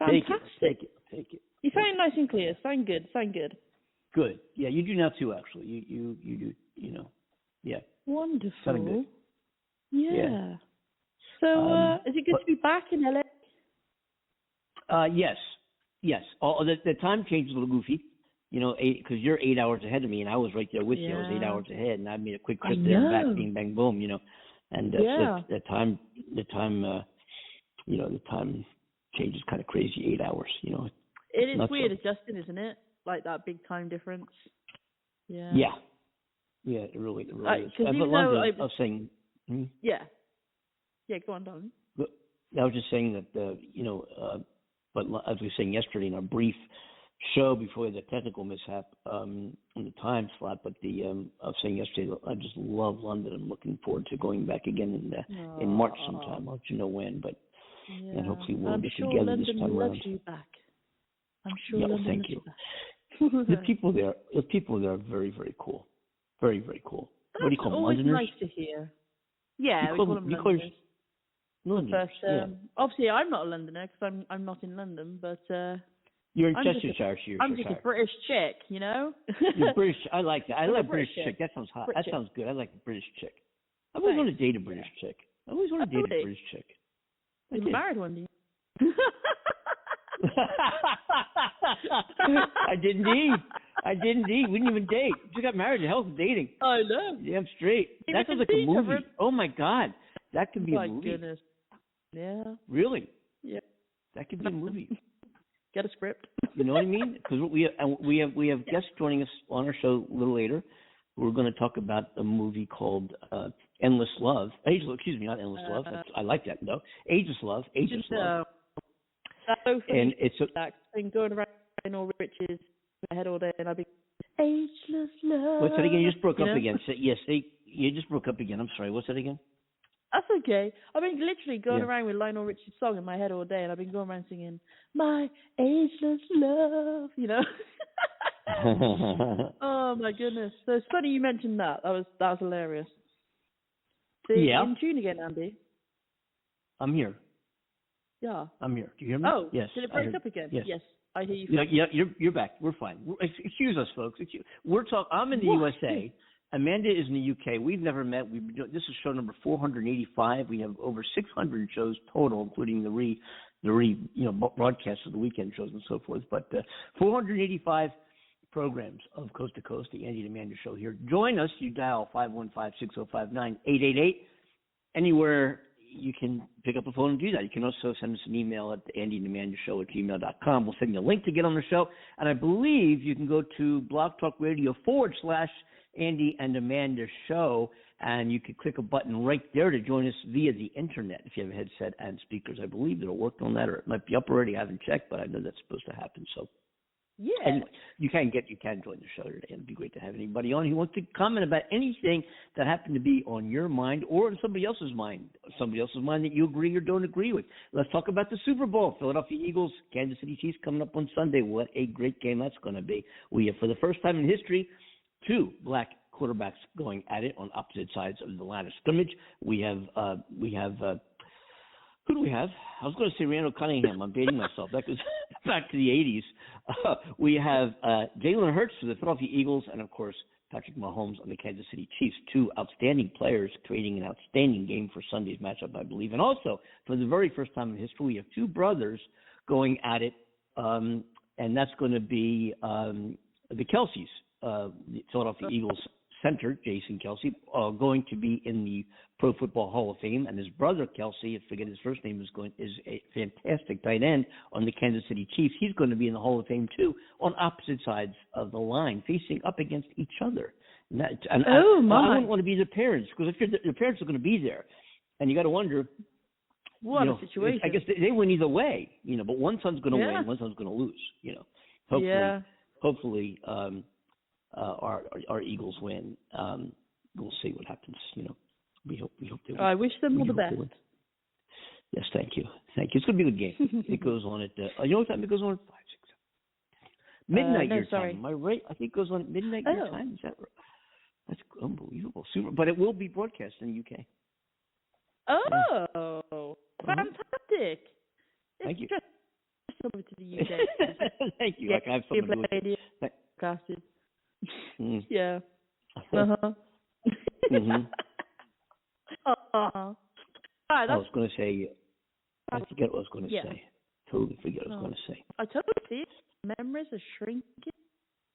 I'll Fantastic. Take it. You sound nice and clear. Sound good. Good. Yeah, you do now too. Actually, you do. Yeah. Wonderful. Sounding good. Yeah. So, is it good to be back in LA? Yes. The time change is a little goofy. Because you're 8 hours ahead of me, and I was right there with you. I was 8 hours ahead, and I made a quick trip there and back, bing, bang, boom. And the time change is kind of crazy. 8 hours. It is weird adjusting, isn't it? Like that big time difference. Yeah. Yeah, it really is. But even though I was saying. Yeah, go on, darling. I was just saying that but as we were saying yesterday in our brief show before the technical mishap in the time slot, but I was saying yesterday, I just love London. I'm looking forward to going back again in March sometime. I'll let you know when, but and hopefully we'll get together London this time around. You back. I'm sure London thank you. Back. The people there are very, very cool. Very, very cool. What do you call them? Always Londoners? Nice to hear. Yeah, we call them Londoners. Londoners. Obviously, I'm not a Londoner because I'm not in London, but you're in Chestershire. I'm just a British chick, You're British. I like that. I like British chick. That sounds hot. That sounds good. I like a British chick. I always want to date a British chick. I always want to date a British chick. You're married one, do you? I did indeed. We didn't even date. We just got married. The hell's dating? I know. Damn straight. That sounds like a movie. Oh my God, that could be a movie. My goodness. Yeah. Really? Yeah. That could be a movie. Get a script. You know what I mean? Because we have guests joining us on our show a little later. We're going to talk about a movie called Endless Love. Excuse me, not Endless Love. I like that though. Ageless Love. Love. That's so funny. And it's been going around in all riches in my head all day, and I've been ageless love. What's that again? You just broke up again. You just broke up again. I'm sorry. What's that again? That's okay. I've been literally going around with Lionel Richie's song in my head all day, and I've been going around singing my ageless love. Oh my goodness! So it's funny you mentioned that. That was hilarious. So in tune again, Andy. I'm here. Yeah. I'm here. Do you hear me? Oh, yes. Did it break up again? Yes. I hear you. Yeah, you're back. We're fine. Excuse us, folks. I'm in the USA. Amanda is in the UK. We've never met. This is show number 485. We have over 600 shows total, including the broadcasts of the weekend shows and so forth. But 485 programs of Coast to Coast, the Andy and Amanda Show here. Join us. You dial 515-6059-888. Anywhere you can pick up the phone and do that. You can also send us an email at andyandamandashow@gmail.com. We'll send you a link to get on the show. And I believe you can go to Blog Talk Radio /Andy and Amanda Show, and you can click a button right there to join us via the internet if you have a headset and speakers. I believe it'll work on that, or it might be up already. I haven't checked, but I know that's supposed to happen. So anyway, you can join the show today. It'd be great to have anybody on who wants to comment about anything that happened to be on your mind or on somebody else's mind that you agree or don't agree with. Let's talk about the Super Bowl. Philadelphia Eagles, Kansas City Chiefs coming up on Sunday. What a great game that's going to be. We have, for the first time in history, two black quarterbacks going at it on opposite sides of the line of scrimmage. We have who do we have? I was going to say Randall Cunningham. I'm dating myself. That goes back to the 80s. We have Jalen Hurts for the Philadelphia Eagles, and of course Patrick Mahomes on the Kansas City Chiefs. Two outstanding players creating an outstanding game for Sunday's matchup, I believe. And also, for the very first time in history, we have two brothers going at it, and that's going to be the Kelce's. The Philadelphia Eagles center, Jason Kelce, going to be in the Pro Football Hall of Fame, and his brother Kelce, I forget his first name, is a fantastic tight end on the Kansas City Chiefs. He's going to be in the Hall of Fame too, on opposite sides of the line, facing up against each other. I wouldn't want to be their parents, because if the parents are going to be there, and you got to wonder. What a situation! I guess they win either way, but one son's going to win, one son's going to lose. Hopefully. Our Eagles win. We'll see what happens. We hope they win. I wish them all the best. Yes, thank you. It's going to be a good game. It goes on at what time it goes on? 5, 6, 7. Midnight your time. Am I right? I think it goes on at midnight your time. Is that right? That's unbelievable. But it will be broadcast in the UK. Oh, fantastic! Thank you. come over to the UK. Thank you. Like I have something to do with it. Podcasted. Mm. Yeah. Uh-huh. Mm-hmm. Uh-huh. Right, I was going to say, I forget what I was going to Yeah. say. Totally forget what I was going to say. I totally see it. Memories are shrinking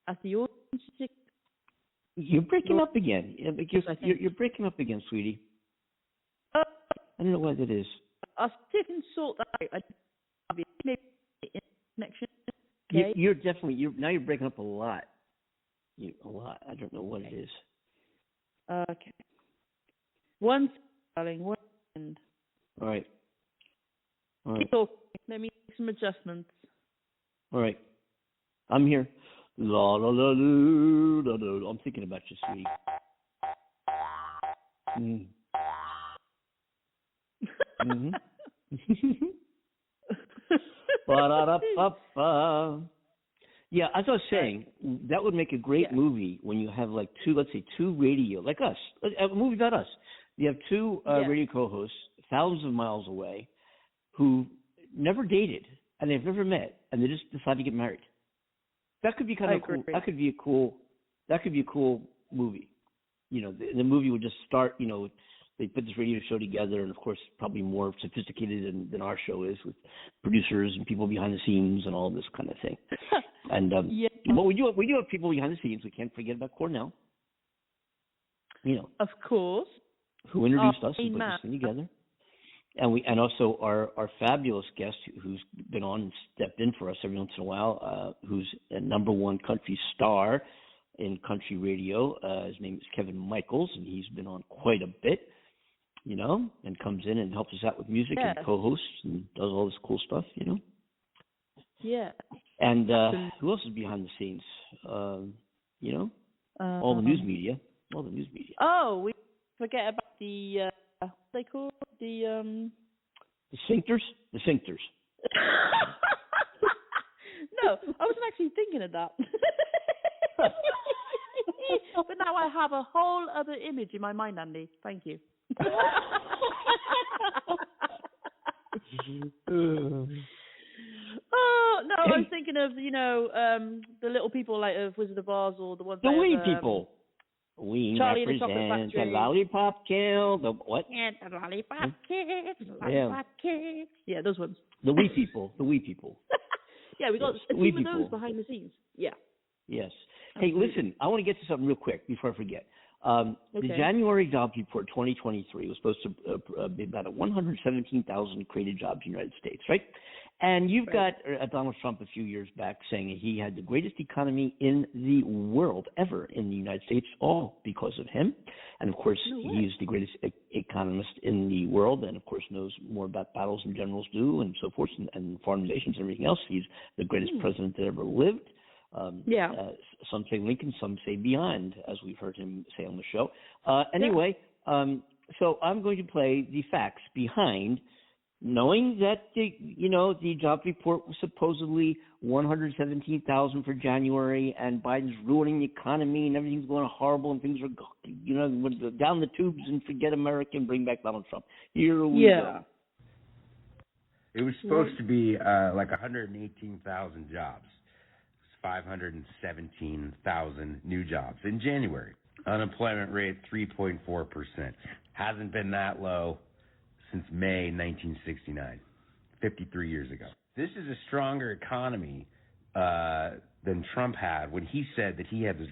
as the audience. You're breaking up again. Because you're breaking up again, sweetie. I don't know what it is. I'll see if I can sort that out. Maybe connection. Okay. You're definitely, now you're breaking up a lot. A lot. I don't know what it is. Okay. One darling, one second. All right. All right. Keep talking. Let me make some adjustments. All right. I'm here. La la la la la la. I'm thinking about you, sweetie. Mm. Mm-hmm. Ba-da-da-ba-ba. Yeah, as I was saying, that would make a great movie when you have like let's say two radio, like us, a movie about us. You have two radio co-hosts thousands of miles away who never dated and they've never met and they just decide to get married. That could be kind of cool. That could be a cool movie. You know, the movie would just start, you know, they put this radio show together, and of course, probably more sophisticated than our show is, with producers and people behind the scenes and all this kind of thing. And but we do have people behind the scenes. We can't forget about Cornell. You know, of course, who introduced us and put this thing together, and also our fabulous guest who's been on and stepped in for us every once in a while, who's a #1 country star in country radio. His name is Kevin Michaels, and he's been on quite a bit. You know, and comes in and helps us out with music and co-hosts and does all this cool stuff, you know? Yeah. And who else is behind the scenes? You know? All the news media. Oh, we forget about the, what they call the Synctors? The Synctors. No, I wasn't actually thinking of that. But now I have a whole other image in my mind, Andy. Thank you. Oh no, I was thinking of, you know, the little people like of Wizard of Oz, or the ones the wee have, people. We Charlie represent the Lollipop Kill. The what? Yeah, the Lollipop Kids. Lollipop Kids. Yeah, those ones. The wee people. Yeah, we got a team of those behind the scenes. Yeah. Yes. Hey, listen, I want to get to something real quick before I forget. The January jobs report 2023 was supposed to be about 117,000 created jobs in the United States, right? And you've got Donald Trump a few years back saying he had the greatest economy in the world ever in the United States, all because of him. And, of course, he's the greatest economist in the world and, of course, knows more about battles than generals do and so forth, and foreign relations and everything else. He's the greatest president that ever lived. Some say Lincoln, some say beyond, as we've heard him say on the show. Anyway, so I'm going to play the facts behind knowing that the job report was supposedly 117,000 for January, and Biden's ruining the economy and everything's going horrible and things are down the tubes and forget America and bring back Donald Trump. Here we go. It was supposed to be like 118,000 jobs. 517,000 new jobs in January. Unemployment rate 3.4%. Hasn't been that low since May 1969, 53 years ago. This is a stronger economy than Trump had when he said that he had the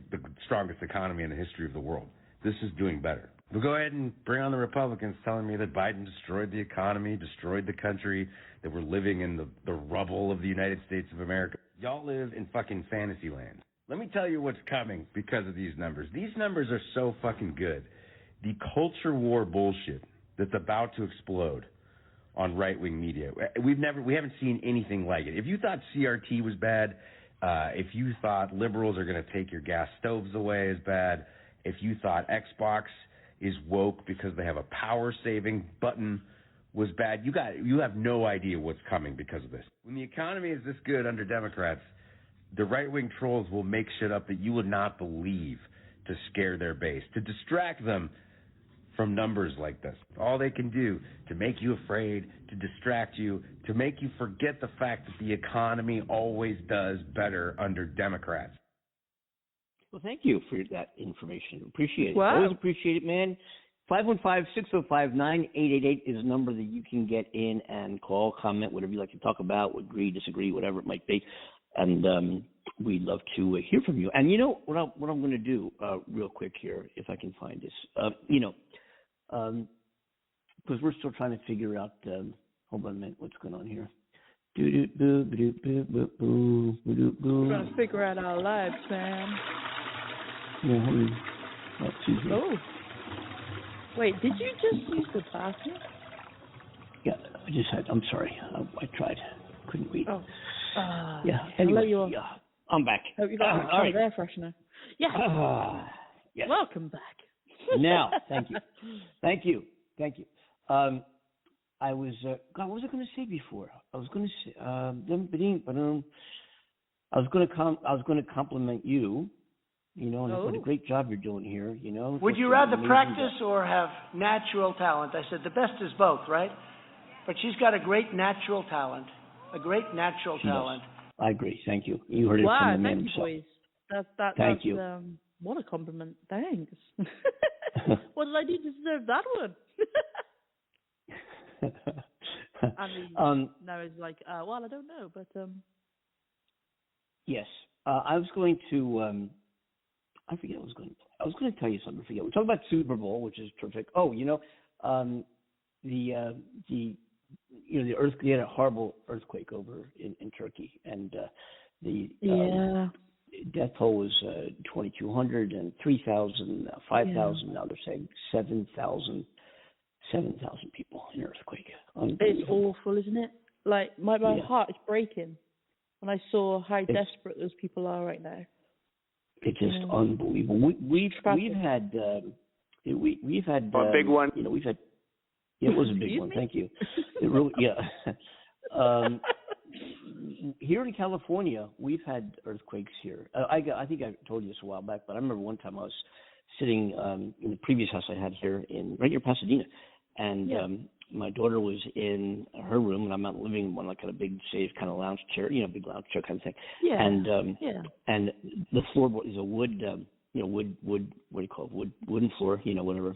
strongest economy in the history of the world. This is doing better. We'll go ahead and bring on the Republicans telling me that Biden destroyed the economy, destroyed the country, that we're living in the rubble of the United States of America. Y'all live in fucking fantasy land. Let me tell you what's coming because of these numbers. These numbers are so fucking good. The culture war bullshit that's about to explode on right-wing media. We haven't seen anything like it. If you thought CRT was bad, if you thought liberals are going to take your gas stoves away as bad, if you thought Xbox is woke because they have a power-saving button was bad, you have no idea what's coming because of this. When the economy is this good under Democrats, the right-wing trolls will make shit up that you would not believe to scare their base, to distract them from numbers like this. All they can do to make you afraid, to distract you, to make you forget the fact that the economy always does better under Democrats. Well, thank you for that information. Appreciate it. Wow. Always appreciate it, man. 515-605-9888 is a number that you can get in and call, comment, whatever you like to talk about, agree, disagree, whatever it might be. And we'd love to hear from you. And you know what I'm going to do real quick here, if I can find this. Because we're still trying to figure out. Hold on a minute, what's going on here? We're trying to figure out our lives, man. Yeah, Oh. Wait, did you just use the bathroom? Yeah, I'm sorry. I tried. Couldn't read. Oh. Yeah, anyway, yeah, I'm back. Hope you got all right. air freshener. Yes. Yes. Welcome back. Now, thank you. I was, God, what was I going to say before? I was going to say, I was going to compliment you, and what a great job you're doing here, Would you rather practice or have natural talent? I said the best is both, right? But she's got a great natural talent. Talent. I agree. Thank you. You heard it from the man himself. Boys. Thank you. What a compliment. Thanks. What did I do to deserve that one? I mean, now it's like, well, I don't know, but yes, I was going to. I forget what I was going to. I was going to tell you something. I forget. We're talking about Super Bowl, which is terrific. Oh, the earthquake. They had a horrible earthquake over in Turkey, and the death toll was 2,200 and 3,000, 5,000. Now they're saying 7,000 people in an earthquake. It's awful, isn't it? Like my heart is breaking when I saw how desperate those people are right now. It's just unbelievable. We've had a big one. We've had. Yeah, it was a big one. Thank you. It really, here in California, we've had earthquakes here. I think I told you this a while back, but I remember one time I was sitting in the previous house I had here right near Pasadena, and my daughter was in her room, and I'm out living in one like a big safe kind of lounge chair, big lounge chair kind of thing. Yeah. And the floorboard is a wood, wood. What do you call it? Wooden floor, whatever.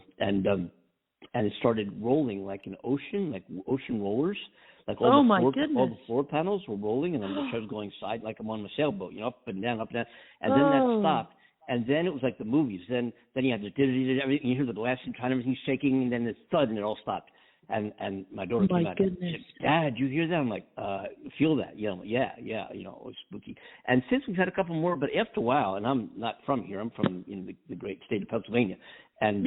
And it started rolling like an ocean, like ocean rollers. Like all the floor panels were rolling, and then the chair's going side like I'm on a sailboat, up and down, and then that stopped. And then it was like the movies. Then you had everything. You hear the glass and kind of everything shaking, and then the thud, and it all stopped. And my daughter came out and said, "Dad, you hear that?" I'm like, "Feel that?" Yeah. It was spooky. And since we've had a couple more, but after a while, and I'm not from here. I'm from the great state of Pennsylvania, and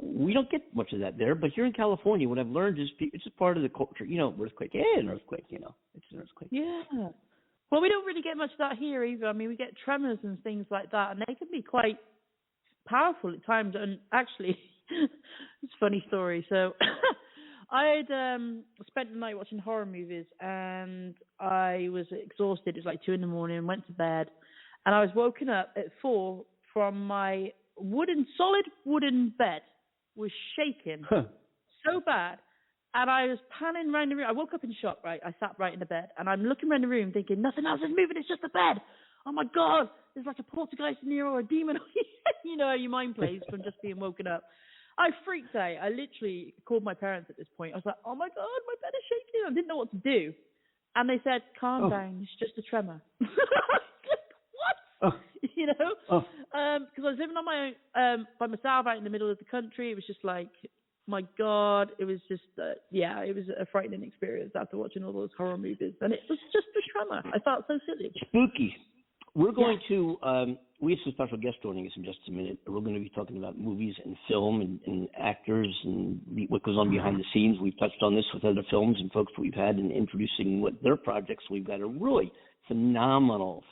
we don't get much of that there. But here in California, what I've learned is it's just part of the culture. Earthquake. Yeah, an earthquake. It's an earthquake. Yeah. Well, we don't really get much of that here either. I mean, we get tremors and things like that, and they can be quite powerful at times. And actually, it's a funny story. So I had spent the night watching horror movies, and I was exhausted. It was like 2 a.m, went to bed, and I was woken up at 4 from my solid wooden bed was shaking so bad. And I was panning around the room. I woke up in shock, right? I sat right in the bed, and I'm looking around the room thinking, nothing else is moving, it's just the bed. Oh, my God, there's like a poltergeist in here or a demon. You know how your mind plays from just being woken up. I freaked out. I literally called my parents at this point. I was like, oh, my God, my bed is shaking. I didn't know what to do. And they said, calm down, it's just a tremor. What? Because I was living on my own, by myself out in the middle of the country. It was just like, my God, it was just, it was a frightening experience after watching all those horror movies. And it was just a tremor. I felt so silly. Spooky. We're going to, we have some special guests joining us in just a minute. We're going to be talking about movies and film and actors and what goes on behind the scenes. We've touched on this with other films and folks that we've had in introducing what their projects. We've got a really phenomenal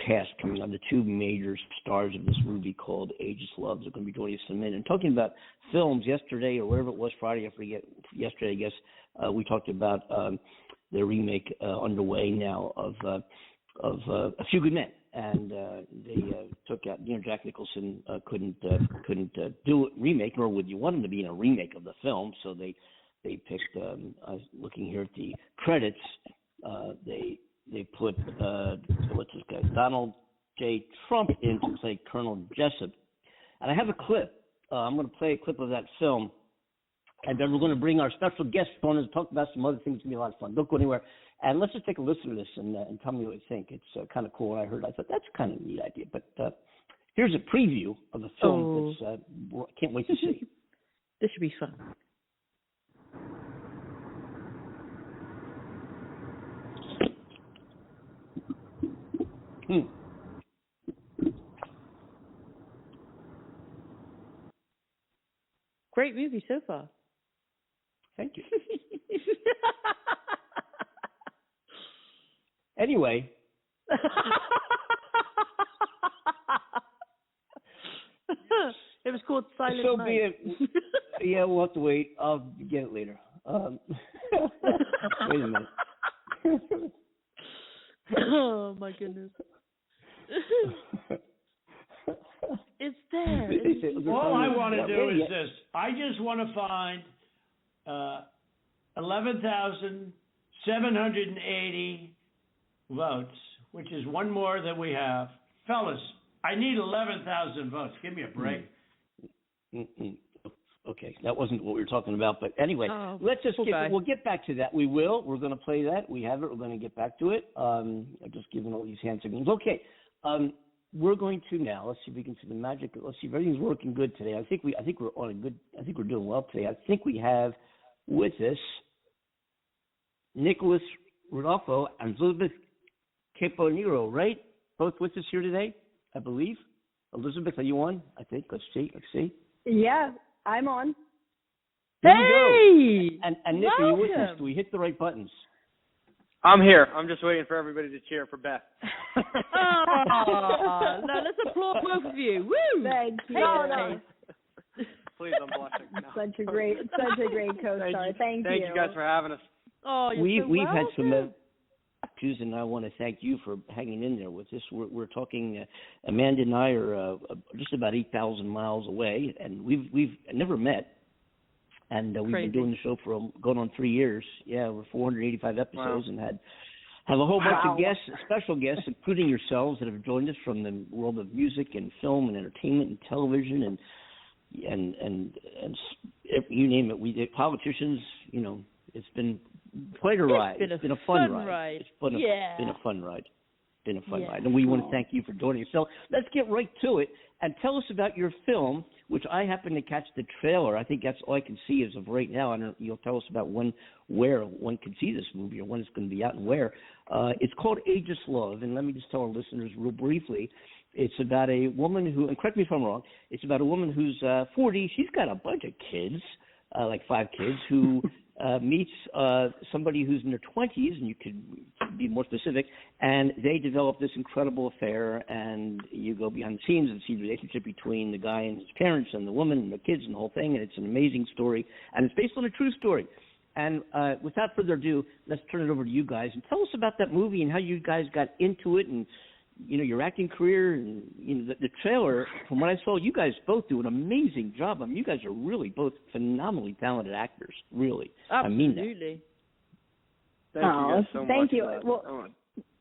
cast coming on. The two major stars of this movie called Ageless Love are going to be joining us in a minute. And talking about films, yesterday or whatever it was, Friday, I forget, yesterday I guess, we talked about the remake underway now of A Few Good Men. and they took out. Jack Nicholson couldn't do a remake, nor would you want him to be in a remake of the film. So they picked. I was looking here at the credits. They put what's this guy, Donald J. Trump, in to play Colonel Jessup, and I have a clip. I'm going to play a clip of that film. And then we're going to bring our special guest on and talk about some other things. It's going to be a lot of fun. Don't go anywhere. And let's just take a listen to this and tell me what you think. It's kind of cool. When I heard, I thought, that's kind of a neat idea. But here's a preview of the film. I can't wait to see. This should be fun. Great movie so far. Thank you. Anyway. It was called Silent So Night. be it. Yeah, we'll have to wait. I'll get it later. Wait a minute. Oh, my goodness. It's there. All I want to do is this. I just want to find 11,780 votes, which is one more than we have. Fellas, I need 11,000 votes. Give me a break. Okay, that wasn't what we were talking about, but anyway, let's just we'll get back to that. We will. We're going to play that. We have it. We're going to get back to it. I'm just giving all these hand signals. Okay, we're going to now. Let's see if we can see the magic. Let's see if everything's working good today. I think we're on a good. I think we're doing well today. I think we have with us Nicholas Runfolo and Elizabeth Caponigro, right? Both with us here today, I believe. Elizabeth, are you on? I think. Let's see. Yeah, I'm on. Here we go. And Nick, are you with us? Do we hit the right buttons? I'm here. I'm just waiting for everybody to cheer for Beth. No, let's applaud both of you. Woo! Thank you. No. Please, I'm blushing. No. Such a great co-star. Thank you. Thank you guys for having us. Oh, we've had some issues, and I want to thank you for hanging in there with us. We're talking. Amanda and I are just about 8,000 miles away, and we've never met. And we've been doing the show for going on 3 years. Yeah, we're 485 episodes and have a whole bunch of guests, special guests, including yourselves, that have joined us from the world of music and film and entertainment and television and you name it. We politicians. It's been quite a ride. It's been a fun ride. It's been a fun ride. And we want to thank you for joining us. So let's get right to it and tell us about your film, which I happen to catch the trailer. I think that's all I can see as of right now. I don't know, you'll tell us about where one can see this movie or when it's going to be out and where. It's called Ageless Love, and let me just tell our listeners real briefly. It's about a woman who, and correct me if I'm wrong, it's about a woman who's 40. She's got a bunch of kids, like 5 kids, who meets somebody who's in their 20s, and you could be more specific, and they develop this incredible affair, and you go behind the scenes and see the relationship between the guy and his parents and the woman and the kids and the whole thing, and it's an amazing story, and it's based on a true story. And without further ado, let's turn it over to you guys and tell us about that movie and how you guys got into it, and your acting career, and the trailer. From what I saw, you guys both do an amazing job. I mean, you guys are really both phenomenally talented actors. Really, absolutely. I mean that. Thank you guys so much. Thank you. Well,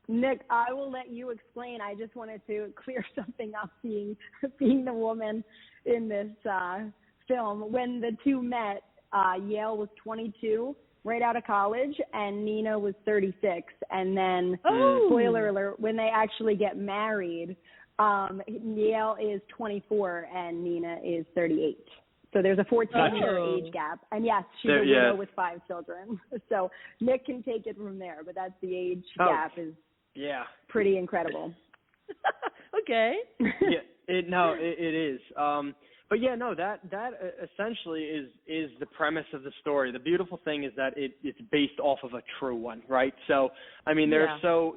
Nick, I will let you explain. I just wanted to clear something up. Being the woman in this film, when the two met, Yale was 22. Right out of college, and Nina was 36. And then, spoiler alert, when they actually get married, Yale is 24 and Nina is 38. So there's a 14-year age gap. And yes, she's a widow with 5 children. So Nick can take it from there, but that's the age gap is pretty incredible. Okay. It is. But that essentially is the premise of the story. The beautiful thing is that it's based off of a true one, right? So, I mean, there's so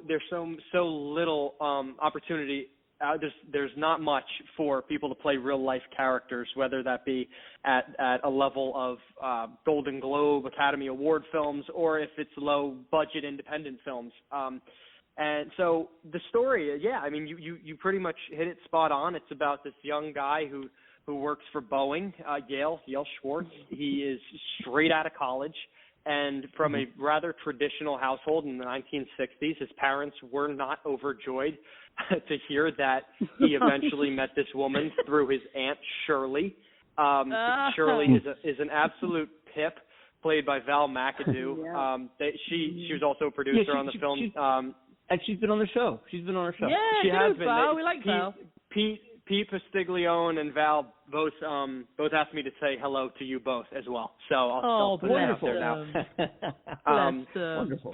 little opportunity. There's not much for people to play real life characters, whether that be at a level of Golden Globe, Academy Award films, or if it's low budget independent films. And so the story, yeah, I mean, you pretty much hit it spot on. It's about this young guy who works for Boeing, Yale Schwartz. He is straight out of college and from a rather traditional household in the 1960s. His parents were not overjoyed to hear that he eventually met this woman through his aunt Shirley. Shirley is an absolute pip, played by Val McAdoo. Yeah. She was also a producer on the film. And she's been on the show. Yeah, she has been. Val. We like Val. Pete Pastiglione and Val both asked me to say hello to you both as well. So I'll put that out there now. Wonderful.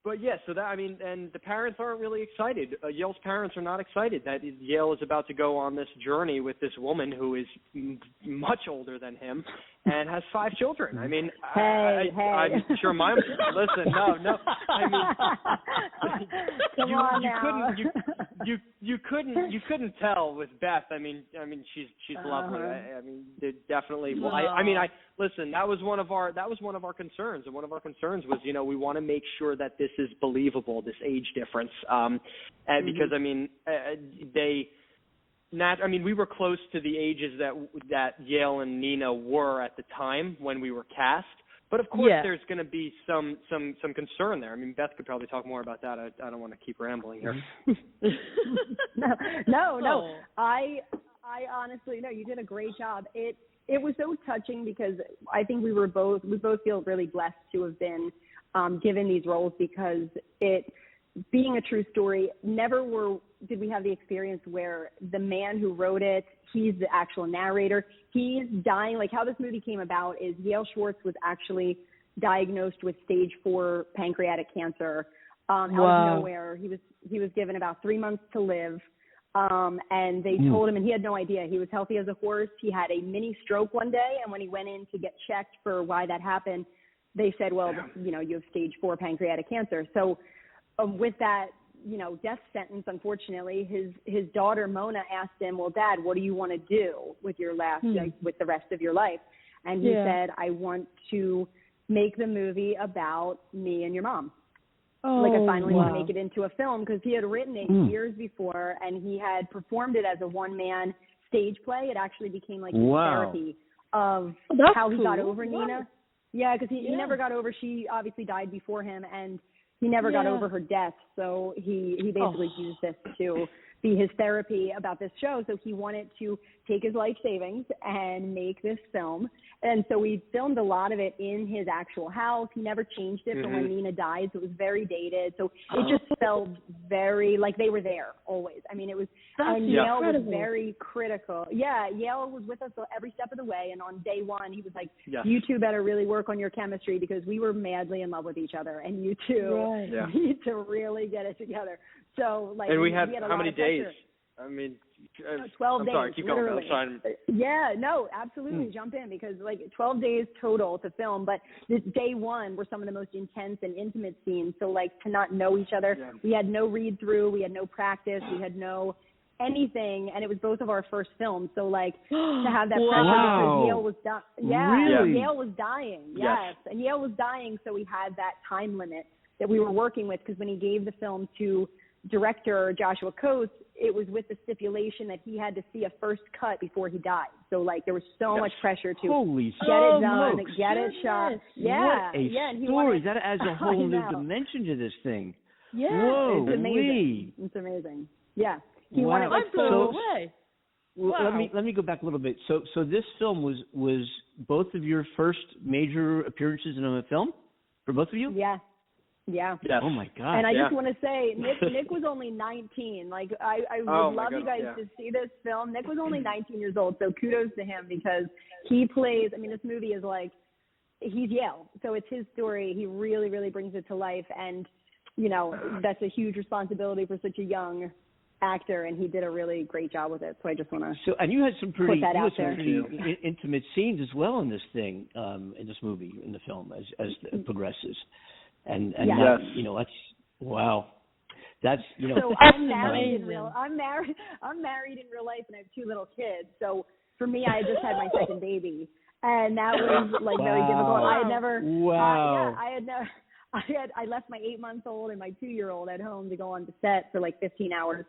But yeah, so that, I mean, and the parents aren't really excited. Yale's parents are not excited that Yale is about to go on this journey with this woman who is much older than him and has 5 children. I mean, I'm sure listen, no. I mean, you couldn't tell with Beth. I mean, she's lovely. I mean, definitely. Well, listen. That was one of our concerns, and one of our concerns was, we want to make sure that this is believable, this age difference, and because I mean, we were close to the ages that Yale and Nina were at the time when we were cast. But of course, there's going to be some concern there. I mean, Beth could probably talk more about that. I don't want to keep rambling here. No. I honestly, no, you did a great job. It was so touching because I think we both feel really blessed to have been given these roles, because being a true story, never did we have the experience where the man who wrote it, he's the actual narrator, he's dying. Like, how this movie came about is Yale Schwartz was actually diagnosed with stage 4 pancreatic cancer out of nowhere. He was given about 3 months to live. And they told him, and he had no idea. He was healthy as a horse. He had a mini stroke one day, and when he went in to get checked for why that happened, they said, well, you have stage 4 pancreatic cancer. So with that, death sentence, unfortunately, his daughter Mona asked him, well, Dad, what do you want to do with your with the rest of your life? And he said, I want to make the movie about me and your mom. I finally want to make it into a film, because he had written it years before, and he had performed it as a one-man stage play. It actually became like his therapy of how he got over Nina. Yeah, because he never got over. She obviously died before him, and he never got over her death. So he basically used this to be his therapy about this show. So he wanted to take his life savings and make this film. And so we filmed a lot of it in his actual house. He never changed it from when Nina died, so it was very dated. So it just felt very like they were there always. I mean, it was, and Yale was very critical. Yeah, Yale was with us every step of the way. And on day one, he was like, you two better really work on your chemistry, because we were madly in love with each other, and you two need to really get it together. So, like, and we had how many days? I mean, 12 days. Sorry, keep literally. going. Yeah, no, absolutely. Jump in, because 12 days total to film, but this day one were some of the most intense and intimate scenes. So to not know each other, we had no read through, we had no practice, we had no anything, and it was both of our first films. So to have that pressure, because Yale was Yale was dying. Yes, and Yale was dying, so we had that time limit that we were working with, because when he gave the film to director Joshua Coates, it was with the stipulation that he had to see a first cut before he died. So there was so much pressure to get it done, get it shot. Yeah, what a story! That adds a whole new dimension to this thing. Yeah, whoa, it's amazing. It's amazing. Yeah, he wanted I'm blown away. Well, let me go back a little bit. So this film was both of your first major appearances in a film for both of you? Yeah. Yeah. Yes. Oh my God. And I just want to say, Nick was only 19. I would love you guys to see this film. Nick was only 19 years old, so kudos to him, because he plays. I mean, this movie is he's Yale, so it's his story. He really, really brings it to life, and that's a huge responsibility for such a young actor, and he did a really great job with it. So I just want to. So, and you had some pretty intimate scenes as well in this thing, in this movie, in the film, as it progresses. And that's wow. That's So I'm married in real life, and I have 2 little kids. So for me, I just had my second baby, and that was very difficult. I had never. I left my 8-month-old and my 2-year-old at home to go on the set for like 15 hours.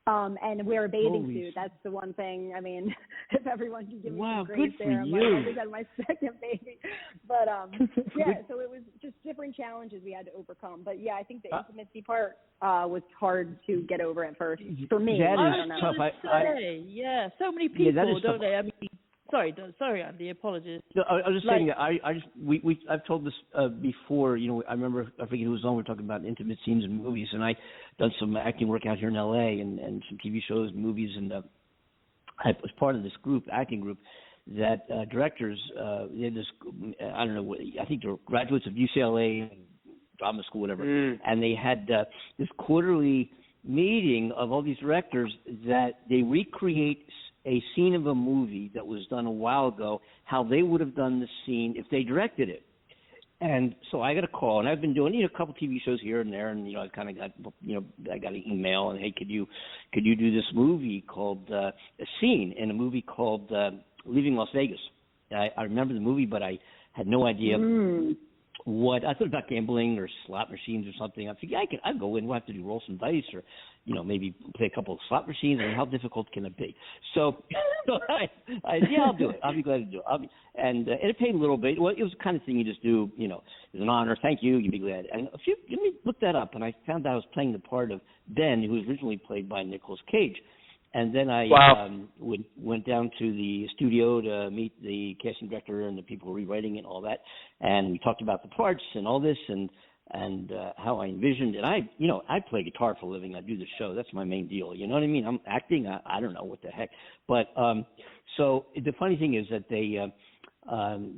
And wear a bathing suit. That's the one thing. I mean, if everyone can give me some grace there, I'm like, I just had my second baby. But yeah, so it was just different challenges we had to overcome. But yeah, I think the intimacy part was hard to get over at first for me. That I is don't know. tough. Yeah, so many people, don't tough. they? I mean, sorry, Andy. Apologies. No, I was just saying that I've told this before. You know, I remember, I forget who was on. We were talking about intimate scenes in movies, and I done some acting work out here in L.A. and some TV shows, movies, and I was part of this acting group, that directors. They had this, I don't know, I think they're graduates of UCLA, drama school, whatever, and they had this quarterly meeting of all these directors that they recreate a scene of a movie that was done a while ago, how they would have done the scene if they directed it. And so I got a call, and I've been doing a couple TV shows here and there, and I kind of got I got an email, and hey, could you do this movie called a scene in a movie called Leaving Las Vegas? I remember the movie, but I had no idea what I thought about gambling or slot machines or something. I figured I'd go in. We'll have to roll some dice or maybe play a couple of slot machines. I mean, how difficult can it be? So I'll do it. I'll be glad to do it. And it paid a little bit. Well, it was the kind of thing you just do. It's an honor. Thank you. You'd be glad. And let me look that up, and I found out I was playing the part of Ben, who was originally played by Nicolas Cage. And then I went down to the studio to meet the casting director and the people rewriting it and all that. And we talked about the parts and all this and how I envisioned. And I play guitar for a living. I do the show. That's my main deal. You know what I mean? I'm acting. I don't know what the heck. But so the funny thing is that they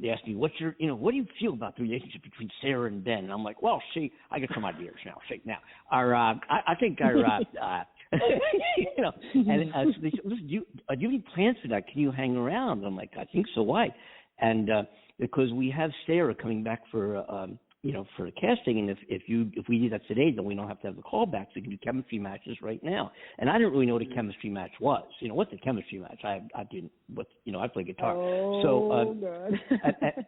asked me, what do you feel about the relationship between Sarah and Ben? And I'm like, well, I got some ideas now. I think and so they said, listen, do you have any plans for that? Can you hang around? I'm like, I think so. Why? And because we have Sarah coming back for the casting, and if we do that today, then we don't have to have the callbacks. We can do chemistry matches right now. And I didn't really know what a chemistry match was. What's a chemistry match? I didn't. I play guitar. Good.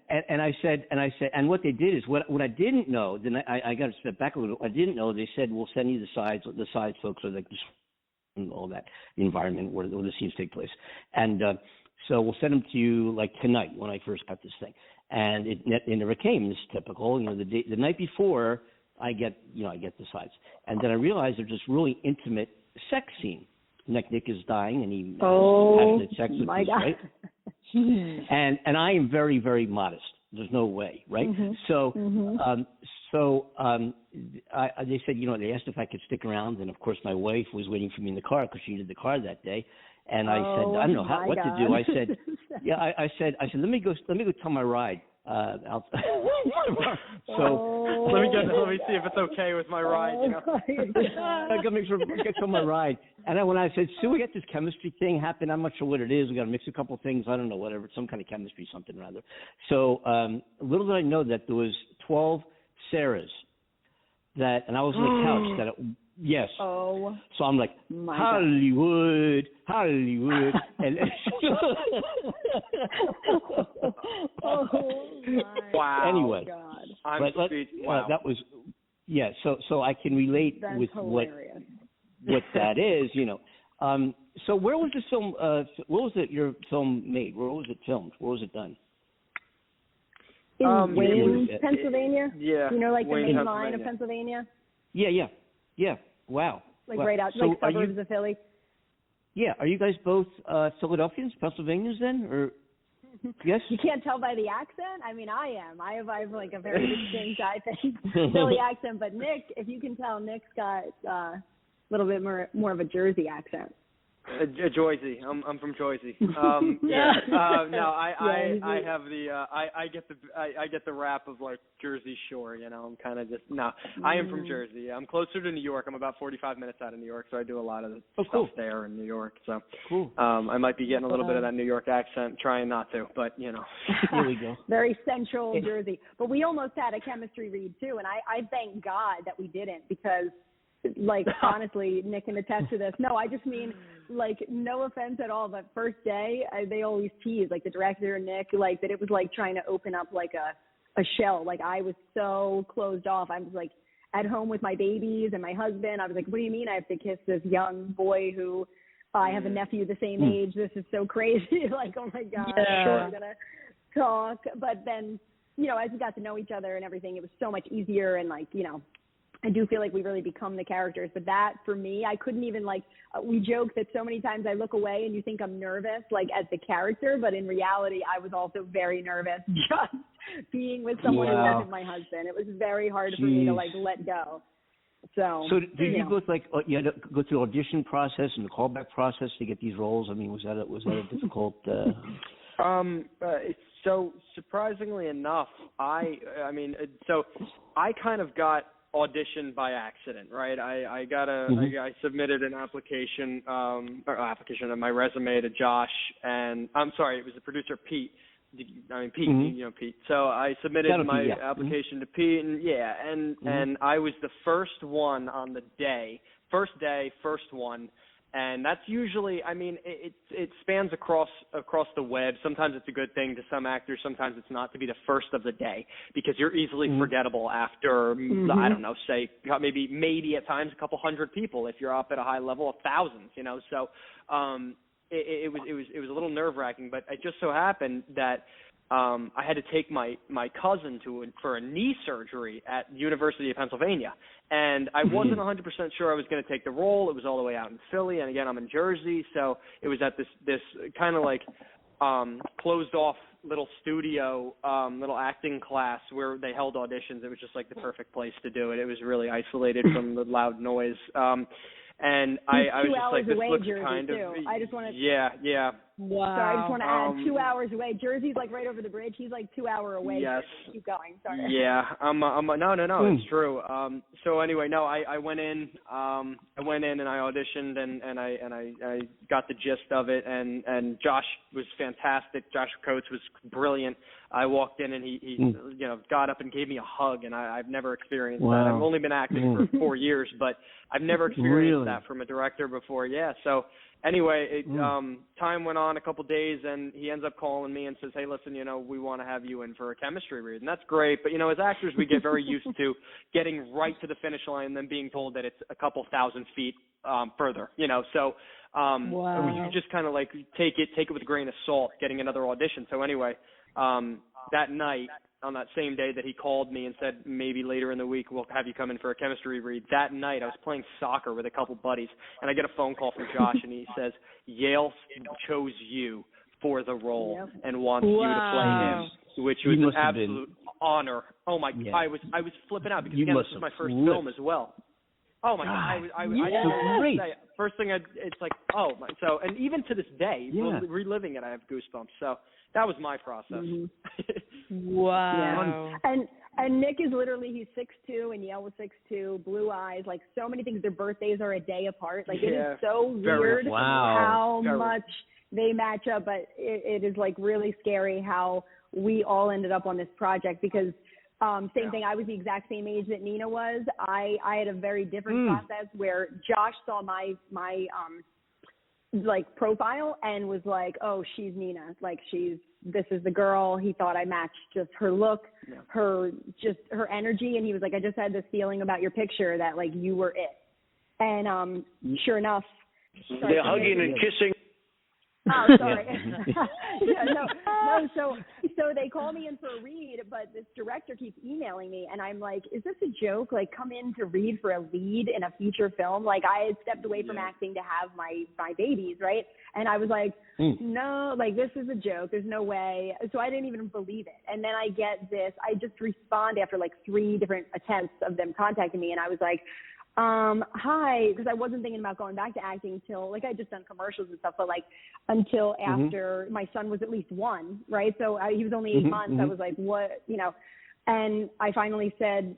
and I said, and what they did is what I didn't know. Then I got to step back a little. I didn't know. They said we'll send you the sides. The sides folks are like and all that, the environment where the scenes take place, and so we'll send them to you like tonight when I first got this thing. And it never came. It's typical. The night before, I get the sides, and then I realized there's this really intimate sex scene. Nick is dying, and he has passionate sex with my us, God. right? and I am very, very modest. There's no way, right? Mm-hmm. So they said, they asked if I could stick around, and of course my wife was waiting for me in the car because she needed the car that day. And I said, I don't know what to do. I said, I said, let me go tell my ride. So let me see if it's okay with my ride. I gotta make sure I get to my ride. And when I said, we got this chemistry thing happen. I'm not sure what it is. We got to mix a couple of things. I don't know, whatever, some kind of chemistry, something rather. So little did I know that there was 12 Sarahs and I was on the couch yes. Oh. So I'm like, Hollywood, and wow. Anyway, God. Wow. That was So I can relate with hilarious. what that is, So where was this film? Where was your film made? Where was it filmed? Where was it done? In Wayne, Pennsylvania. Yeah. Like Wayne, the main line of Pennsylvania. Yeah. Wow. Right out, so suburbs of Philly. Yeah. Are you guys both Philadelphians, Pennsylvanians then, or? Yes. You can't tell by the accent. I mean, I am. I have like a very distinct, I think, Philly accent. But Nick, if you can tell, Nick's got a little bit more of a Jersey accent. Jersey. I'm from Jersey. I have I get the rap of like Jersey Shore. I'm kind of just I am from Jersey. I'm closer to New York. I'm about 45 minutes out of New York, so I do a lot of stuff there in New York. So cool. I might be getting a little bit of that New York accent, trying not to, but Here we go. Very central Jersey. But we almost had a chemistry read too, and I thank God that we didn't because. Honestly, Nick can attest to this. No, I just mean, no offense at all, but first day, they always tease, the director and Nick, that it was like trying to open up a shell. Like, I was so closed off. I was like at home with my babies and my husband. I was like, what do you mean I have to kiss this young boy who I have a nephew the same age? This is so crazy. Like, oh my God, we're going to talk. But then, you know, as we got to know each other and everything, it was so much easier. And like, you know, I do feel like we really become the characters. But that, for me, I couldn't even, like, we joke that so many times I look away and you think I'm nervous, like, as the character. But in reality, I was also very nervous just being with someone who wasn't my husband. It was very hard for me to, like, let go. So did you go through, like, you had to go through the audition process and the callback process to get these roles? I mean, was that a difficult? So surprisingly enough, I kind of got auditioned by accident, right? I submitted an application, on my resume to Josh, and I'm sorry, it was the producer Pete. Pete, you know Pete. So I submitted my application to Pete, and I was the first one on the day, first one. And that's usually, I mean, it spans across the web. Sometimes it's a good thing to some actors. Sometimes it's not, to be the first of the day, because you're easily forgettable after, I don't know, say maybe at times a couple hundred people if you're up at a high level of thousands, you know. So it was a little nerve-wracking, but it just so happened that I had to take my cousin for a knee surgery at the University of Pennsylvania, and I wasn't 100% sure I was going to take the role. It was all the way out in Philly, and again, I'm in Jersey, so it was at this kind of like closed off little studio, little acting class where they held auditions. It was just like the perfect place to do it. It was really isolated from the loud noise. And I was just like, this looks kind of, I just want to, yeah. Wow. Sorry, I just want to add 2 hours away. Jersey's like right over the bridge. He's like 2 hour away. Yes. Keep going. Sorry. Yeah. No. It's true. So anyway, no, I went in and I auditioned and I got the gist of it, and Josh was fantastic. Josh Coates was brilliant. I walked in and he you know, got up and gave me a hug, and I've never experienced that. I've only been acting for 4 years, but I've never experienced that from a director before. Yeah. So anyway, time went on a couple days, and he ends up calling me and says, hey, listen, you know, we want to have you in for a chemistry read. And that's great. But, you know, as actors, we get very used to getting right to the finish line and then being told that it's a couple thousand feet further, you know. So you just kind of like take it with a grain of salt, getting another audition. So anyway, that night, on that same day that he called me and said maybe later in the week we'll have you come in for a chemistry read, that night I was playing soccer with a couple buddies, and I get a phone call from Josh, and he says, Yale chose you for the role and wants you to play him, which was an absolute honor. Oh my! I was flipping out, because again, this was my first film as well. Oh my God! I first thing it's like, oh my! So, and even to this day, reliving it, I have goosebumps. So that was my process. Wow! Yeah. And Nick is literally, he's 6'2", and Yale was 6'2", blue eyes, like so many things. Their birthdays are a day apart. Like, it is so weird how much they match up, but it is like really scary how we all ended up on this project, because same thing. I was the exact same age that Nina was. I had a very different process where Josh saw my like profile and was like, oh, she's Nina. Like, this is the girl. He thought I matched just her look, her energy. And he was like, I just had this feeling about your picture that like you were it. And sure enough, they're hugging and kissing. Oh, sorry. So they call me in for a read, but this director keeps emailing me, and I'm like, is this a joke? Like, come in to read for a lead in a feature film? Like, I had stepped away from acting to have my babies, right? And I was like, no, like, this is a joke. There's no way. So I didn't even believe it. And then I get this. I just respond after like 3 different attempts of them contacting me, and I was like, hi, because I wasn't thinking about going back to acting until, like, I just done commercials and stuff, but like until after my son was at least 1, right? So he was only 8 months. I was like, what, you know? And I finally said,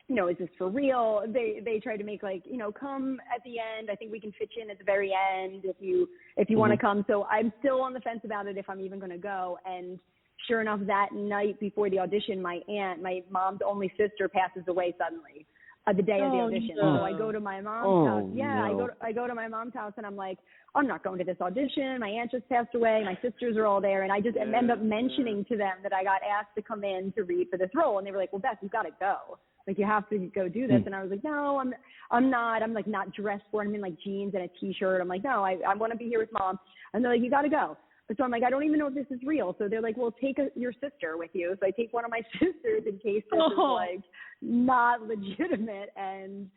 you know, is this for real? They tried to make like, you know, come at the end. I think we can fit you in at the very end if you want to come. So I'm still on the fence about it if I'm even going to go. And sure enough, that night before the audition, my aunt, my mom's only sister, passes away suddenly. the day of the audition. No. So I go to my mom's house. Yeah, no. I go to my mom's house, and I'm like, I'm not going to this audition. My aunt just passed away. My sisters are all there, and I just end up mentioning to them that I got asked to come in to read for this role, and they were like, well, Beth, you got to go. Like, you have to go do this. And I was like, no, I'm not. I'm like not dressed for it. I'm in like jeans and a t-shirt. I'm like, no, I want to be here with Mom. And they're like, you got to go. So I'm like, I don't even know if this is real. So they're like, well, take your sister with you. So I take one of my sisters in case this is like not legitimate. And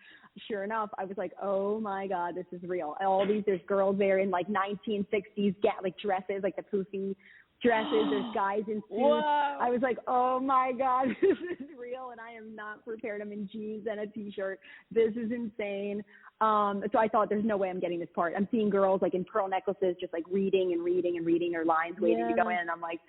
sure enough, I was like, oh my God, this is real. There's girls there in like 1960s like dresses, like the poofy dresses. There's guys in suits. Wow. I was like, oh my God, this is real, and I am not prepared. I'm in jeans and a t-shirt. This is insane. So I thought, there's no way I'm getting this part. I'm seeing girls like in pearl necklaces, just like reading their lines, waiting to go in. And I'm like,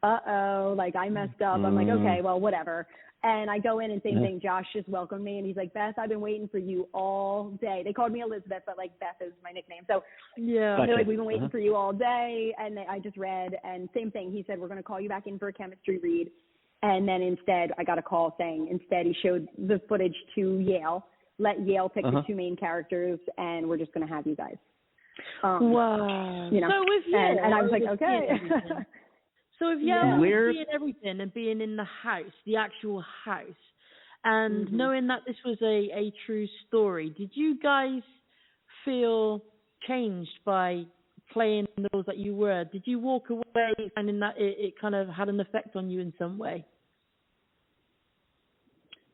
uh-oh, like I messed up. I'm like, okay, well, whatever. And I go in and same thing. Josh just welcomed me, and he's like, Beth, I've been waiting for you all day. They called me Elizabeth, but like Beth is my nickname. So they're like, we've been waiting for you all day. And I just read, and same thing. He said, we're going to call you back in for a chemistry read. And then instead, I got a call saying he showed the footage to Yale, let Yale pick the two main characters, and we're just going to have you guys. Wow. You know, so with Yale, and I was like, okay. So if Yale was seeing everything and being in the house, the actual house, and knowing that this was a true story, did you guys feel changed by playing the roles that you were? Did you walk away finding that it kind of had an effect on you in some way?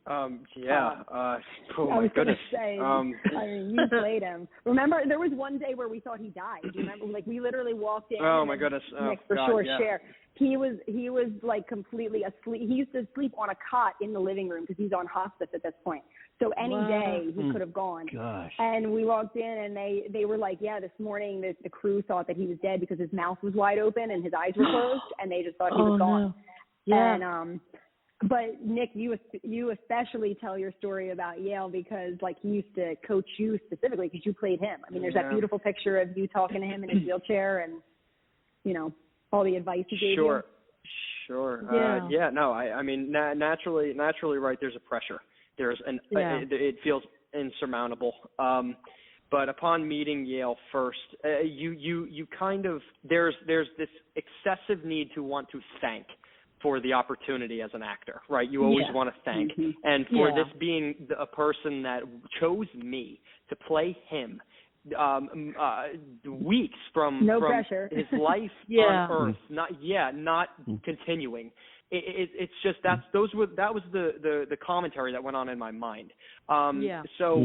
Oh I was my goodness. Say, I mean, you played him. Remember, there was one day where we thought he died. Do you remember? Like, we literally walked in. Oh my goodness. Nick, for sure, share. He was like completely asleep. He used to sleep on a cot in the living room because he's on hospice at this point. So any day he could have gone. Gosh. And we walked in, and they were like, yeah, this morning the crew thought that he was dead because his mouth was wide open and his eyes were closed, and they just thought he was gone. No. Yeah. And but Nick, you especially tell your story about Yale because like he used to coach you specifically because you played him. I mean, there's that beautiful picture of you talking to him in his wheelchair, and you know all the advice he gave you. Sure. Yeah. No, I mean, naturally, right. There's a pressure. It feels insurmountable. But upon meeting Yale first, you kind of there's this excessive need to want to thank for the opportunity as an actor, right? You always want to thank. And for this being a person that chose me to play him, weeks from his life on Earth, not continuing. It's just that was the commentary that went on in my mind. So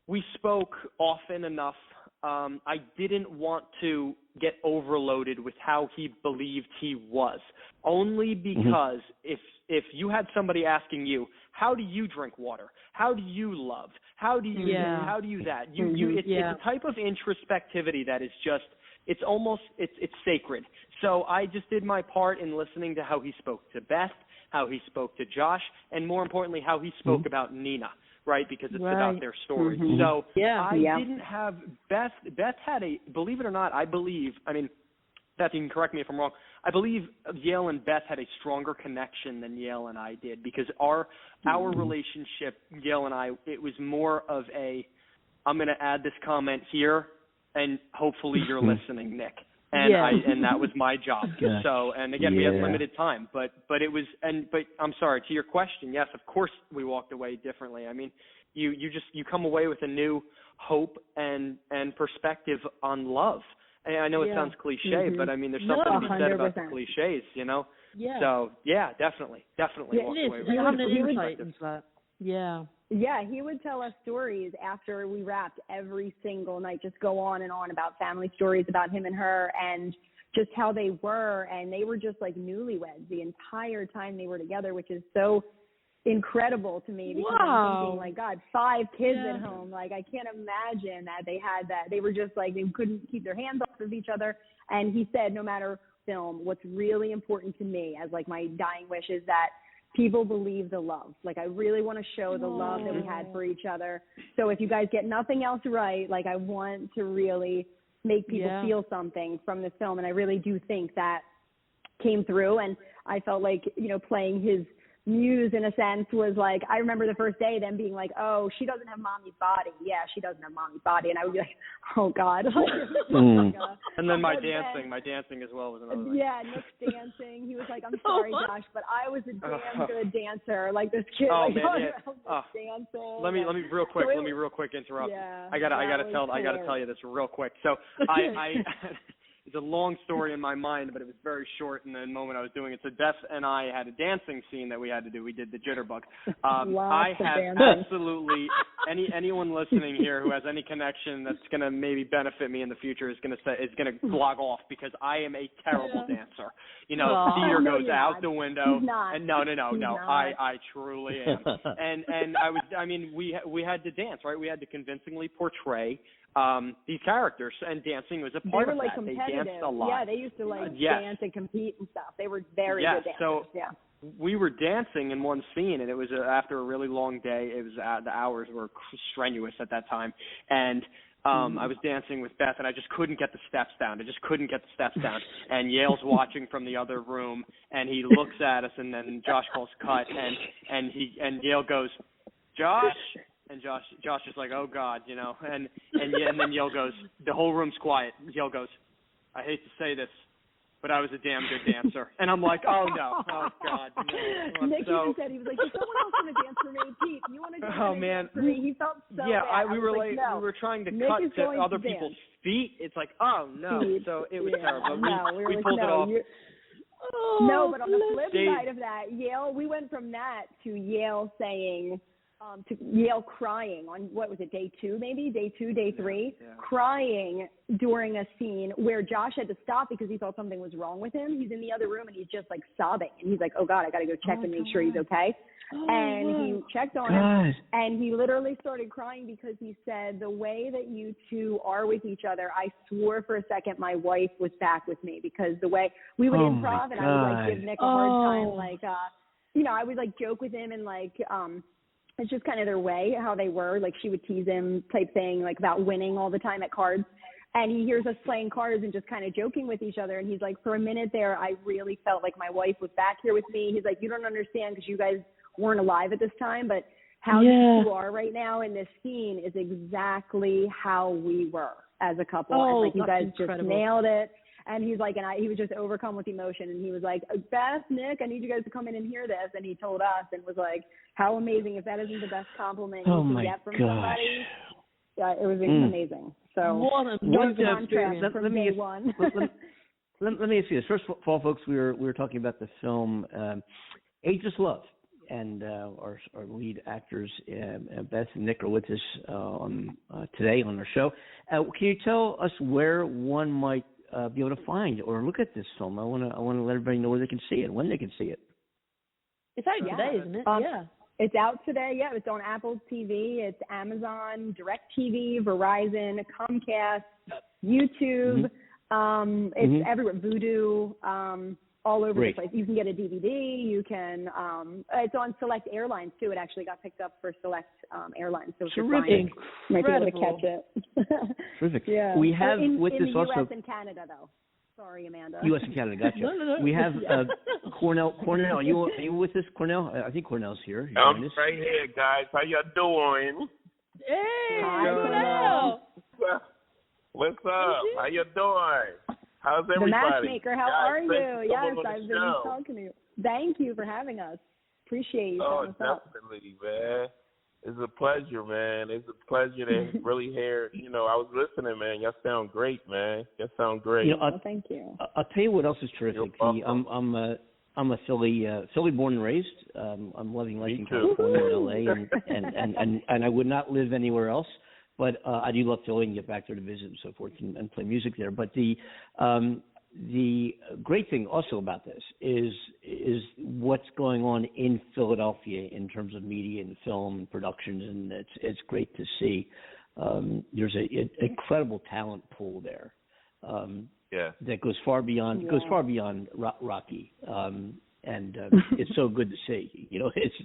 we spoke often enough. I didn't want to get overloaded with how he believed he was, only because if you had somebody asking you, how do you drink water? How do you love? How do you how do you that? It's a type of introspectivity that is just it's sacred. So I just did my part in listening to how he spoke to Beth, how he spoke to Josh, and more importantly, how he spoke about Nina. Right, because it's about their story. So I didn't have Beth. Beth had believe it or not, I mean, Beth, you can correct me if I'm wrong. I believe Yale and Beth had a stronger connection than Yale and I did because our relationship, Yale and I, it was more of I'm going to add this comment here, and hopefully you're listening, Nick. And and that was my job. So, and again, we had limited time, but it was, but I'm sorry, to your question, yes, of course we walked away differently. I mean, you come away with a new hope and perspective on love. And I know it sounds cliche, but I mean, there's something to be said about the cliches, you know? Yeah. So, definitely walked away with having an insight into that. Yeah. Yeah, he would tell us stories after we wrapped every single night, just go on and on about family stories about him and her and just how they were. And they were just like newlyweds the entire time they were together, which is so incredible to me because I'm thinking, like, God, 5 kids at home. Like, I can't imagine that they had that. They were just like, they couldn't keep their hands off of each other. And he said, no matter film, what's really important to me as like my dying wish is that people believe the love. Like, I really want to show the love that we had for each other. So if you guys get nothing else right, like, I want to really make people feel something from this film. And I really do think that came through. And I felt like, you know, playing his muse in a sense was like, I remember the first day them being like, oh, she doesn't have mommy's body. Yeah, she doesn't have mommy's body. And I would be like, oh God. And then my dancing as well was another thing. Yeah, Nick's dancing. He was like, I'm sorry, Josh, but I was a damn good dancer. Like this kid, dancing. Let me real quick interrupt. Yeah, I gotta tell you this real quick. So I it's a long story in my mind, but it was very short in the moment I was doing it. So Beth and I had a dancing scene that we had to do. We did the jitterbug. I have absolutely anyone listening here who has any connection that's going to maybe benefit me in the future is going to blog off, because I am a terrible dancer. You know, theater goes out the window. And no. I truly am. And we had to dance, right? We had to convincingly portray these characters, and dancing was a part of that. They danced a lot. Yeah, they used to dance and compete and stuff. They were very good dancers. So we were dancing in one scene, and it was after a really long day. It was the hours were strenuous at that time, and I was dancing with Beth, and I just couldn't get the steps down. And Yale's watching from the other room, and he looks at us, and then Josh calls cut, and Yale goes, Josh. And Josh is like, oh God, you know, and then Yale goes, the whole room's quiet. Yale goes, I hate to say this, but I was a damn good dancer. And I'm like, oh no, oh God, no. Nick even said, he was like, is someone else going to dance for me? Pete, you want to dance for me? He felt so bad. We were trying to cut to other people's feet. It's like, oh no. So it was terrible. We pulled it off. No, but on the flip side of that, Yale, we went from that to Yale saying, to Yale crying on, what was it, day 2 maybe? Day 2, day 3? Yeah. Crying during a scene where Josh had to stop because he thought something was wrong with him. He's in the other room and he's just like sobbing. And he's like, oh God, I got to go check and make sure he's okay. And he checked on him and he literally started crying because he said, the way that you two are with each other, I swore for a second my wife was back with me, because the way we would improv and I would like give Nick a hard time, like, you know, I would like joke with him and like, it's just kind of their way, how they were. Like, she would tease him type thing, like about winning all the time at cards. And he hears us playing cards and just kind of joking with each other. And he's like, for a minute there, I really felt like my wife was back here with me. He's like, you don't understand because you guys weren't alive at this time, but how you are right now in this scene is exactly how we were as a couple. And like, you guys just nailed it. And he's like, he was just overcome with emotion. And he was like, Beth, Nick, I need you guys to come in and hear this. And he told us and was like, how amazing. If that isn't the best compliment you can get from somebody. Yeah, it was amazing. So what a contrast from day one. Let me ask you this. First of all, folks, we were talking about the film Ageless Love. And our lead actors, Beth and Nick, are with us today on our show. Can you tell us where one might be able to find or look at this film? I want to let everybody know where they can see it, when they can see it. It's out today, isn't it? It's out today. Yeah, it's on Apple TV. It's Amazon, DirecTV, Verizon, Comcast, YouTube. It's everywhere. Vudu. All over the place. You can get a DVD. You can. It's on select airlines too. It actually got picked up for select airlines. So terrific. Might be able to catch it. Terrific. Yeah. We have with in this the also. U.S. and Canada though. Sorry, Amanda. U.S. and Canada. Gotcha. No. We have Cornell. Are you with us, Cornell? I think Cornell's here. I'm right here, guys. How y'all doing? Hey, Cornell. What's up? How you doing? How's everybody? The matchmaker, how are you? Yes, I've been talking to you. Thank you for having us. Appreciate you. Oh, definitely, man. It's a pleasure, man. It's a pleasure to really hear. You know, I was listening, man. Y'all sound great, man. Y'all sound great. You know, thank you. I'll tell you what else is terrific. I'm a Philly born and raised. I'm loving life in California and LA, and I would not live anywhere else. But I do love Philly and get back there to visit and so forth and play music there. But the great thing also about this is what's going on in Philadelphia in terms of media and film and productions, and it's great to see. There's an incredible talent pool there. That goes far beyond Rocky. And it's so good to see. You know, it's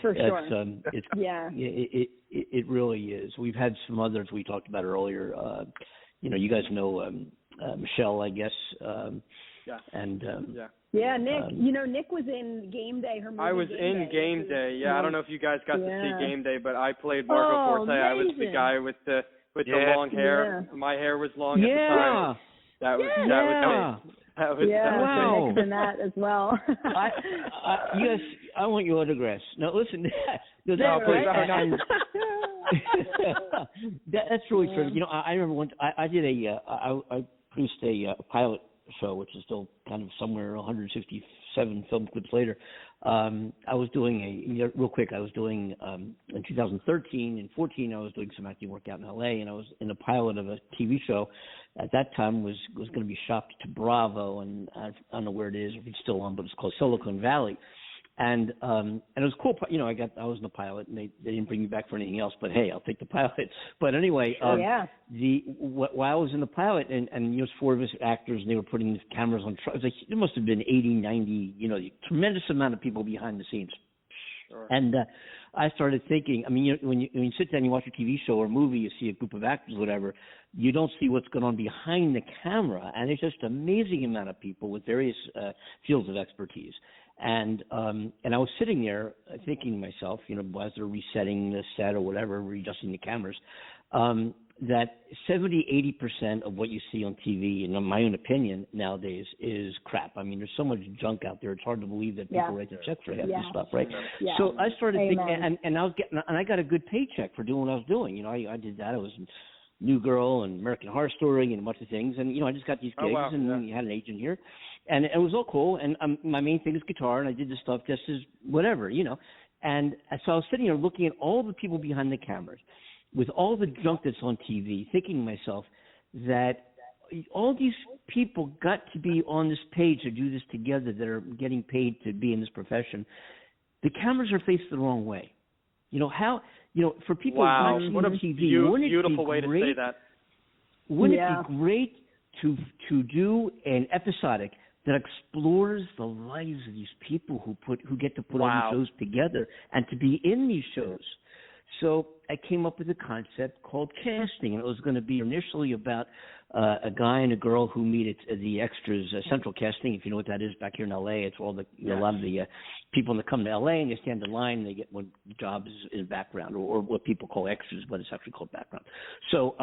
for sure. It really is. We've had some others we talked about earlier. You know, you guys know Michelle, I guess. Yeah. And yeah, Nick. Nick was in Game Day. Her movie. I was in Game Day. Yeah, I don't know if you guys got to see Game Day, but I played Marco Forte. Amazing. I was the guy with the long hair. Yeah. My hair was long at the time. That was me. That was wow. Nick's in that as well. Yes, I want your autographs. Now listen, please. That's really true. I remember once I did I produced a pilot show, which is still kind of somewhere 167 film clips later. I was doing real quick. I was doing in 2013 and 14. I was doing some acting work out in LA, and I was in a pilot of a TV show. At that time was going to be shopped to Bravo, and I don't know where it is, if it's still on, but it's called Silicon Valley. And it was cool. I was in the pilot, and they didn't bring me back for anything else. But hey, I'll take the pilot. But anyway, while I was in the pilot, and it was 4 of us actors, and they were putting the cameras on. There must have been 80, 90, a tremendous amount of people behind the scenes. Sure. And I started thinking. I mean, when you sit down and you watch a TV show or a movie, you see a group of actors, whatever. You don't see what's going on behind the camera, and it's just an amazing amount of people with various fields of expertise. And I was sitting there thinking to myself, as they're resetting the set or whatever, readjusting the cameras, that 70-80% of what you see on TV, in my own opinion, nowadays is crap. I mean, there's so much junk out there; it's hard to believe that people write the checks for half this stuff, right? Yeah. So I started thinking, and I was I got a good paycheck for doing what I was doing. I did that. I was New Girl and American Horror Story and a bunch of things, and I just got these gigs, and you had an agent here, and it was all cool. And my main thing is guitar, and I did this stuff just as whatever, And so I was sitting there looking at all the people behind the cameras, with all the junk that's on TV, thinking to myself that all these people got to be on this page to do this together, that are getting paid to be in this profession. The cameras are faced the wrong way. For people watching what a TV, beautiful way to say that. Wouldn't it be great to do an episodic that explores the lives of these people who get to put all these shows together and to be in these shows? So I came up with a concept called casting, and it was going to be initially about a guy and a girl who meet at the extras central casting. If you know what that is, back here in LA, it's all a lot of the people that come to LA and they stand in line and they get one job in background, or what people call extras, but it's actually called background. So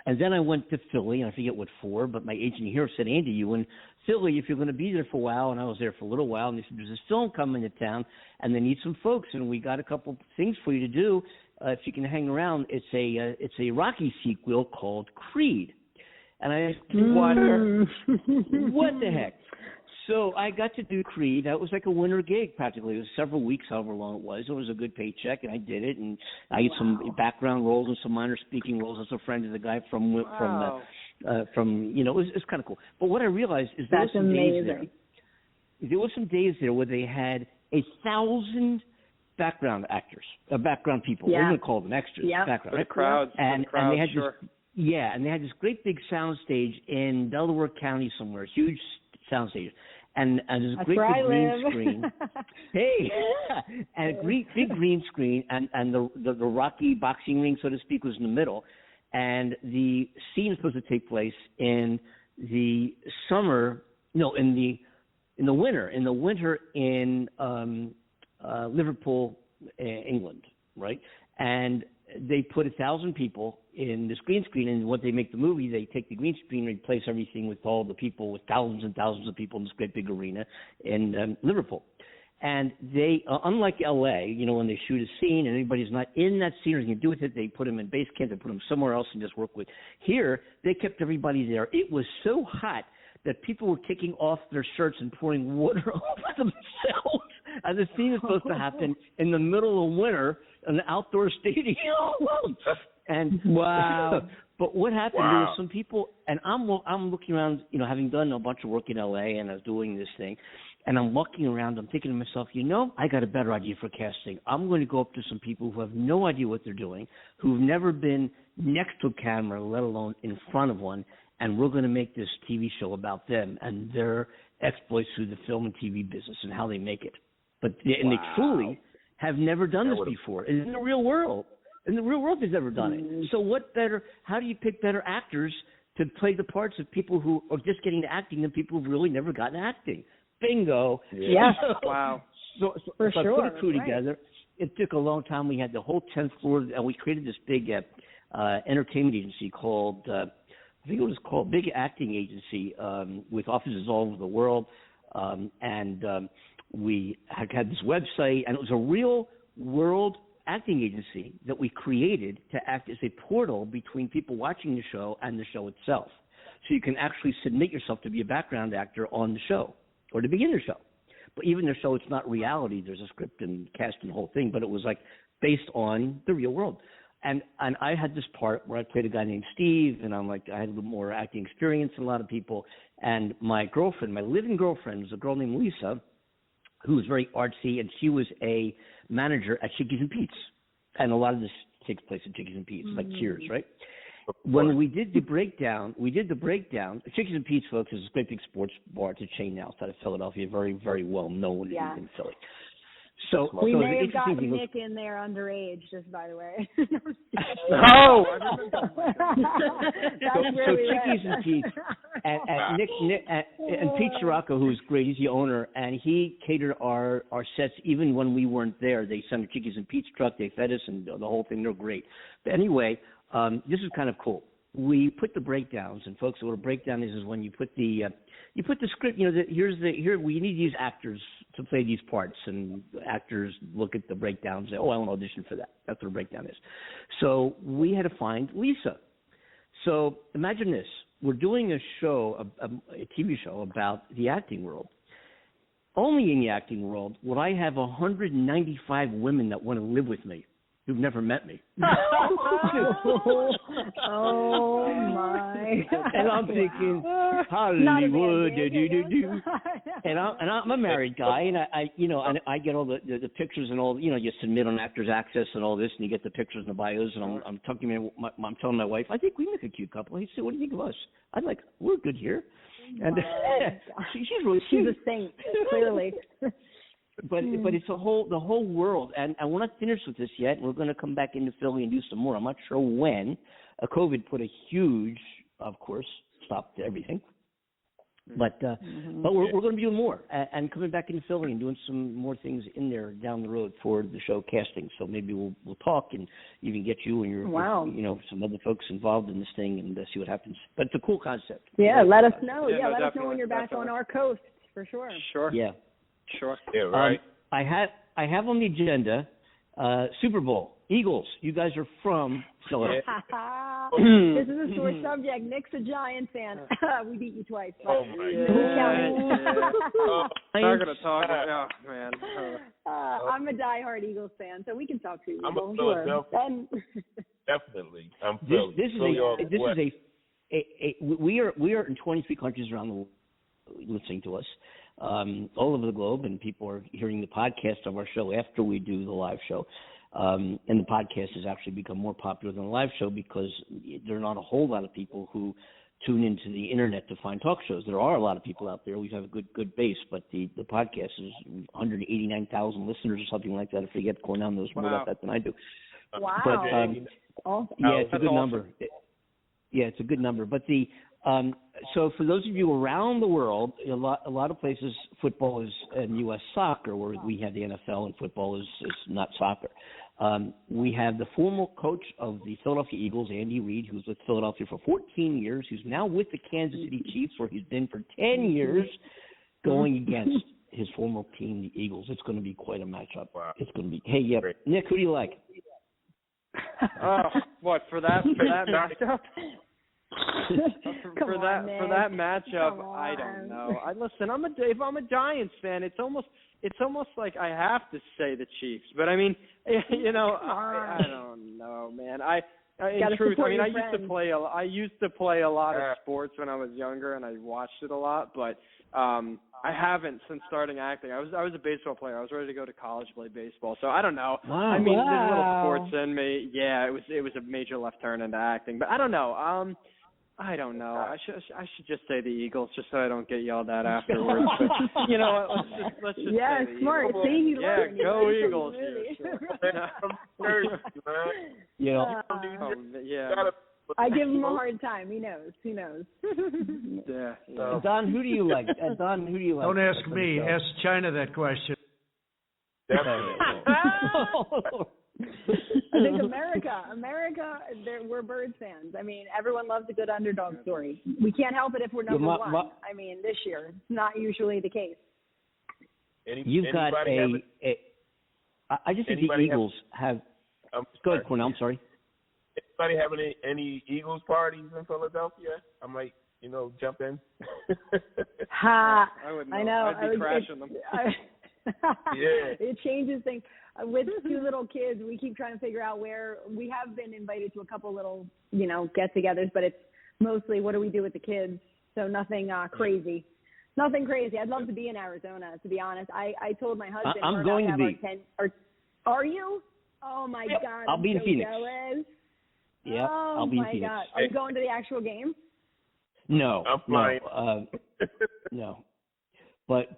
and then I went to Philly, and I forget what for, but my agent here said, Andy, you in Philly, if you're going to be there for a while, and I was there for a little while, and they said, there's this film coming to town, and they need some folks, and we got a couple things for you to do. If you can hang around, it's a Rocky sequel called Creed. And I asked, what the heck? So I got to do Creed. That was like a winter gig practically. It was several weeks, however long it was. It was a good paycheck, and I did it. And I had some background roles and some minor speaking roles. I was a friend of the guy from it was kind of cool. But what I realized is there were some days there where they had 1,000 background actors, background people. We're going to call them extras. Background, right? Crowds. And they had and they had this great big sound stage in Delaware County somewhere, huge sound stage. And there's a great big green screen. And a big green screen, and the Rocky boxing ring, so to speak, was in the middle. And the scene is supposed to take place in the winter in Liverpool, England, right? And they put 1,000 people in this green screen, and when they make the movie, they take the green screen and replace everything with all the people, with thousands and thousands of people in this great big arena in Liverpool. And they, unlike LA, when they shoot a scene and anybody's not in that scene or can do with it, they put them in base camp, they put them somewhere else and just work with. Here, they kept everybody there. It was so hot that people were taking off their shirts and pouring water over themselves. And the scene is supposed to happen in the middle of winter in an outdoor stadium. And but what happened? There were some people, and I'm looking around, having done a bunch of work in LA, and I was doing this thing, and I'm walking around. I'm thinking to myself, I got a better idea for casting. I'm going to go up to some people who have no idea what they're doing, who've never been next to a camera, let alone in front of one, and we're going to make this TV show about them and their exploits through the film and TV business and how they make it. But they truly have never done this before in the real world. In the real world, they've never done it. So what better? How do you pick better actors to play the parts of people who are just getting to acting than people who've really never gotten acting. Bingo. Yeah. Wow. So For I sure. put a crew Right. together. It took a long time. We had the whole 10th floor, and we created this big entertainment agency called, I think it was called Big Acting Agency, with offices all over the world. We had this website, and it was a real world acting agency that we created to act as a portal between people watching the show and the show itself. So you can actually submit yourself to be a background actor on the show or to begin the show. But even the show, it's not reality. There's a script and cast and the whole thing, but it was like based on the real world. And I had this part where I played a guy named Steve, and I had a little more acting experience than a lot of people. And my girlfriend, my living girlfriend, was a girl named Lisa, who was very artsy, and she was a manager at Chickies and Pete's. And a lot of this takes place at Chickies and Pete's, like Cheers, right? When we did the breakdown, Chickies and Pete's, folks, is a great big sports bar. It's a chain now outside of Philadelphia, very, very well known in Philly. So we so may have gotten thing Nick in there underage, just by the way. No! So Chickies and Pete's, and Nick and Pete Sirocco, who's great, he's the owner, and he catered our sets even when we weren't there. They sent a Chickies and Pete's truck, they fed us, and the whole thing. They're great. But anyway, this is kind of cool. We put the breakdowns, and folks, what a breakdown is when you put the script. You know, here we need these actors to play these parts, and actors look at the breakdowns and say, "Oh, I want to audition for that." That's what a breakdown is. So we had to find Lisa. So imagine this: we're doing a show, a TV show about the acting world. Only in the acting world would I have 195 women that want to live with me, who've never met me. Oh my! And I'm thinking, Hollywood, do. And I'm a married guy, and I get all the pictures and all. You submit on Actors Access and all this, and you get the pictures and the bios. And I'm telling my wife, I think we make a cute couple. He said, "What do you think of us?" I'm like, "We're good here." And she's really cute. She's a saint, clearly. But it's the whole world, and we're not finished with this yet. We're going to come back into Philly and do some more. I'm not sure when. COVID put a huge, of course, stop to everything. But we're going to be doing more and coming back into Philly and doing some more things in there down the road for the show casting. So maybe we'll talk and even get you and your some other folks involved in this thing and see what happens. But it's a cool concept. Yeah, let us know. Yeah, let us know when you're back on our coast for sure. Sure. Yeah. Sure. Yeah, right. I have on the agenda Super Bowl. Eagles. You guys are from Philadelphia. This is a sore subject. Nick's a Giant fan. We beat you twice. Oh my God. Not gonna talk. Oh man. I'm a diehard Eagles fan, so we can talk to you. I'm a Philadelphia. Definitely. I'm Philly. We are in 23 countries around the world listening to us. All over the globe, and people are hearing the podcast of our show after we do the live show. And the podcast has actually become more popular than the live show because there are not a whole lot of people who tune into the internet to find talk shows. There are a lot of people out there. We have a good base, but the podcast is 189,000 listeners or something like that. I forget. Cornell knows more about that than I do. Wow. But it's a good number. Yeah, it's a good number. But so for those of you around the world, a lot of places football is in U.S. soccer, where we have the NFL, and football is not soccer. We have the former coach of the Philadelphia Eagles, Andy Reid, who's with Philadelphia for 14 years, who's now with the Kansas City Chiefs, where he's been for 10 years, going against his former team, the Eagles. It's going to be quite a matchup. Wow. It's going to be. Hey, yeah, Nick, who do you like? What for that matchup? For that matchup, I don't know. Listen, if I'm a Giants fan, it's almost like I have to say the Chiefs. But I mean, I don't know, man. In truth, I mean, I used to play a lot of sports when I was younger, and I watched it a lot. But I haven't since starting acting. I was a baseball player. I was ready to go to college, play baseball. So I don't know. Wow. I mean, there's little sports in me. Yeah, it was a major left turn into acting. But I don't know. I don't know. I should just say the Eagles, just so I don't get yelled at afterwards. But you know what? Let's just say the smart. Eagles. See, you yeah, learn. go Eagles. You You gotta I give him a hard time. He knows. Yeah. Don, who do you like? Don, who do you like? Don't ask me. Ask China that question. I think America, we're Birds fans. I mean, everyone loves a good underdog story. We can't help it if we're number one. I mean, this year, it's not usually the case. You've got I just think the Eagles have. Go ahead, Cornell. I'm sorry. Anybody having any Eagles parties in Philadelphia? I might, jump in. I wouldn't know. I know. I'd be crashing them. Yeah. It changes things. With two little kids, we keep trying to figure out where. We have been invited to a couple little, get-togethers, but it's mostly what do we do with the kids? So nothing crazy. Nothing crazy. I'd love to be in Arizona, to be honest. I told my husband. I'm going to be. Are you? Oh, my God. I'll be in Phoenix. Jealous. Yeah, I'll be in Phoenix. God. Are you going to the actual game? No. I'm flying. No. But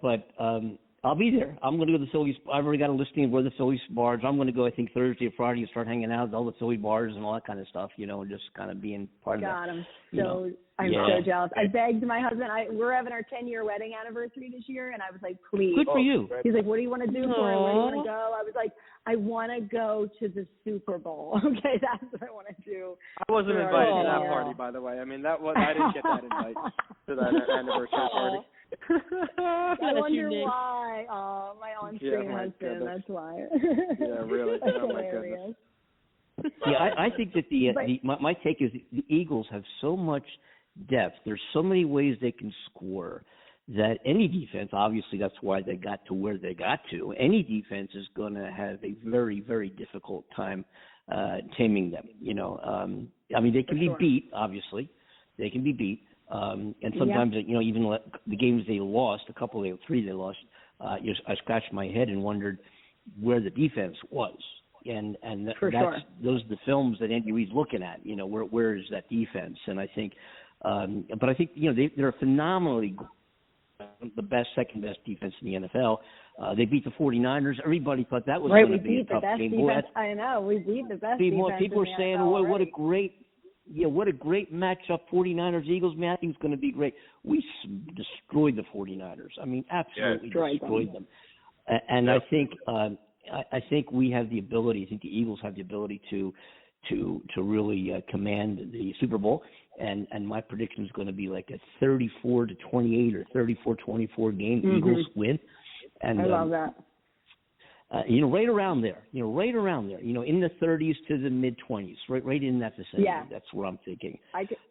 I'll be there. I'm going to go to the Phillies. I've already got a listing of where the Phillies bars. I'm going to go, I think, Thursday or Friday and start hanging out at all the Philly bars and all that kind of stuff, and just kind of being part of that. I'm so jealous. I begged my husband. We're having our 10-year wedding anniversary this year, and I was like, please. Good for you. He's like, what do you want to do for it? Where do you want to go? I was like, I want to go to the Super Bowl. Okay, that's what I want to do. I wasn't invited to that party, by the way. I mean, I didn't get that invite to that anniversary party. I wonder why. Oh, my on-screen husband. That's why. Yeah, really. That's oh, my goodness. Yeah, I think that my take is the Eagles have so much depth. There's so many ways they can score that any defense, obviously that's why they got to where they got to, any defense is going to have a very, very difficult time taming them. I mean, they can be beat, obviously. They can be beat. And sometimes, even the games they lost, three they lost, I scratched my head and wondered where the defense was. Those are the films that Andy Reid's looking at, where is that defense? And I think, but I think, they're phenomenally the second best defense in the NFL. They beat the 49ers. Everybody thought that was going to be a tough game. Defense. I know. We beat the best defense. People are saying, what a great matchup, 49ers Eagles. Man, I think it's going to be great. We destroyed the 49ers. I mean, absolutely destroyed them. And I think we have the ability. I think the Eagles have the ability to really command the Super Bowl. And my prediction is going to be like a 34-28 or 34-24 game. Mm-hmm. Eagles win. And I love that. Right around there. In the 30s to the mid 20s, right in that vicinity. Yeah. That's what I'm thinking.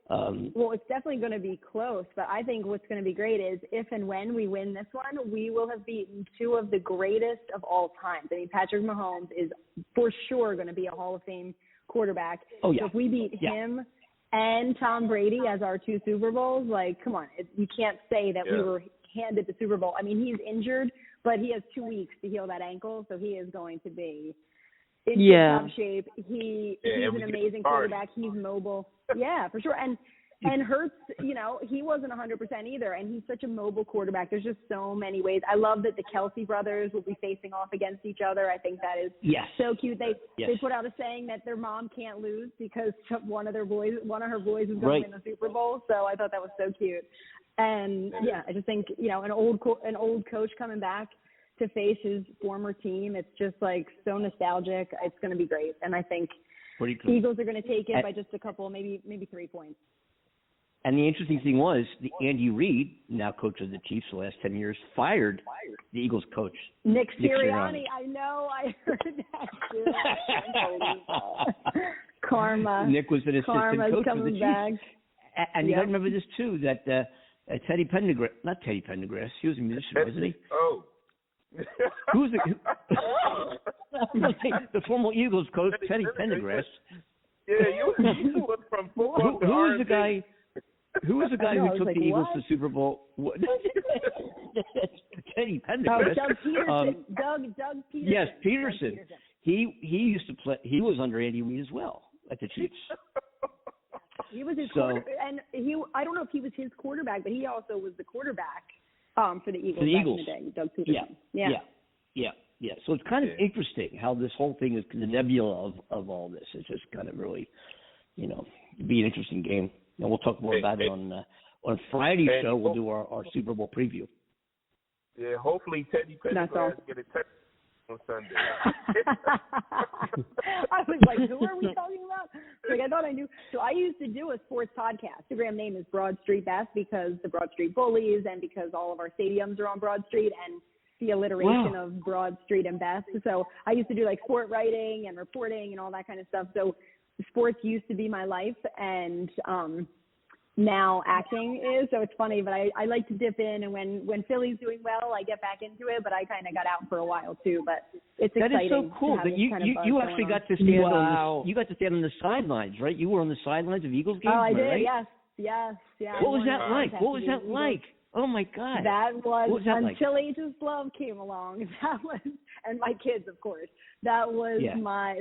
Well, it's definitely going to be close, but I think what's going to be great is if and when we win this one, we will have beaten two of the greatest of all time. I mean, Patrick Mahomes is for sure going to be a Hall of Fame quarterback. Oh, yeah. So if we beat him and Tom Brady as our two Super Bowls, you can't say that we were handed the Super Bowl. I mean, he's injured, but he has 2 weeks to heal that ankle, so he is going to be in top shape. He's an amazing quarterback. He's mobile. Yeah, for sure. And Hurts, he wasn't 100% either, and he's such a mobile quarterback. There's just so many ways. I love that the Kelsey brothers will be facing off against each other. I think that is so cute. They put out a saying that their mom can't lose because one of her boys is going to win the Super Bowl. So I thought that was so cute. And I just think an old coach coming back to face his former team, it's just so nostalgic. It's going to be great, and I think Eagles are going to take it by just a couple, maybe 3 points. And the interesting thing was, Andy Reid, now coach of the Chiefs the last 10 years, fired the Eagles coach. Nick Sirianni. I know. I heard that too. Karma. Nick was an assistant coach of the Chiefs. Back. And you got to remember this too, that Teddy Pendergrass, he was a musician, wasn't he? Oh. Who was the former Eagles coach, Teddy Pendergrass? Yeah, you went from football to Who was the guy? Who was the guy who took the Eagles to the Super Bowl? Teddy Pendergrass. Doug Peterson. Doug Peterson. Yes, Peterson. He used to play. He was under Andy Reid as well at the Chiefs. He was his quarterback, and I don't know if he was his quarterback, but he also was the quarterback for the Eagles. For the Eagles. Back in the day, Doug Peterson. Yeah. So it's kind of interesting how this whole thing is the nebula of all this. It's just kind of really it'd be an interesting game. And we'll talk more about it on Friday's show. We'll do our Super Bowl preview. Yeah, hopefully Teddy Pendergrass get a touch on Sunday. I was like, who are we talking about? Like, I thought I knew. So I used to do a sports podcast. The Instagram name is Broad Street Beth because the Broad Street Bullies and because all of our stadiums are on Broad Street and the alliteration of Broad Street and Beth. So I used to do like sport writing and reporting and all that kind of stuff. So sports used to be my life, and now acting is. So it's funny, but I like to dip in, and when Philly's doing well, I get back into it. But I kind of got out for a while too. But it's exciting. That is so cool. But you actually got to stand on the sidelines, right? You were on the sidelines of Eagles games. Oh, I did. Right? Yes. What was that like? What was that like? Oh my God! That was until like? Ages Love came along. That was, and my kids, of course. That was my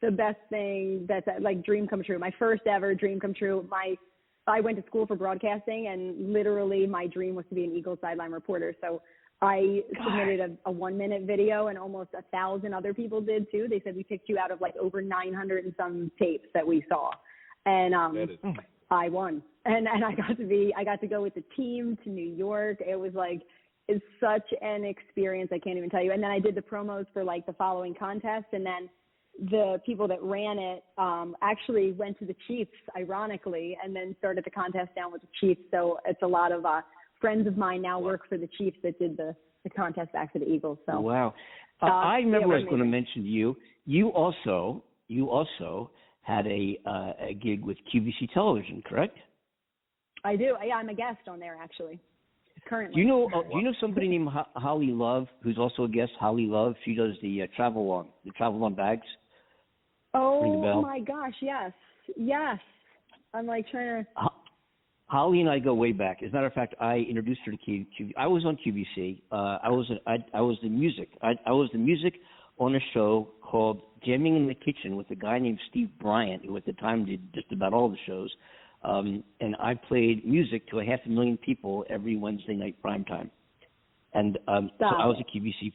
the best thing. That's like dream come true. My first ever dream come true. I went to school for broadcasting, and literally my dream was to be an Eagles sideline reporter. So I submitted a 1-minute video, and almost 1,000 other people did too. They said we picked you out of like over 900 and some tapes that we saw, and I won. And I got to go with the team to New York. It was like, it's such an experience. I can't even tell you. And then I did the promos for like the following contest. And then the people that ran it actually went to the Chiefs, ironically, and then started the contest down with the Chiefs. So it's a lot of friends of mine now work for the Chiefs that did the contest back to the Eagles. So wow. I remember I was going to mention you. You also had a gig with QVC Television, correct? I do. Yeah, I'm a guest on there actually. Currently. Do you know somebody named Holly Love, who's also a guest? Holly Love. She does the travel on bags. Oh my gosh, yes. I'm like trying to. Holly and I go way back. As a matter of fact, I introduced her to QVC. I was on QVC. I was the music. I was the music on a show called Jamming in the Kitchen with a guy named Steve Bryant, who at the time did just about all the shows. And I played music to 500,000 people every Wednesday night primetime. And so I was at QVC,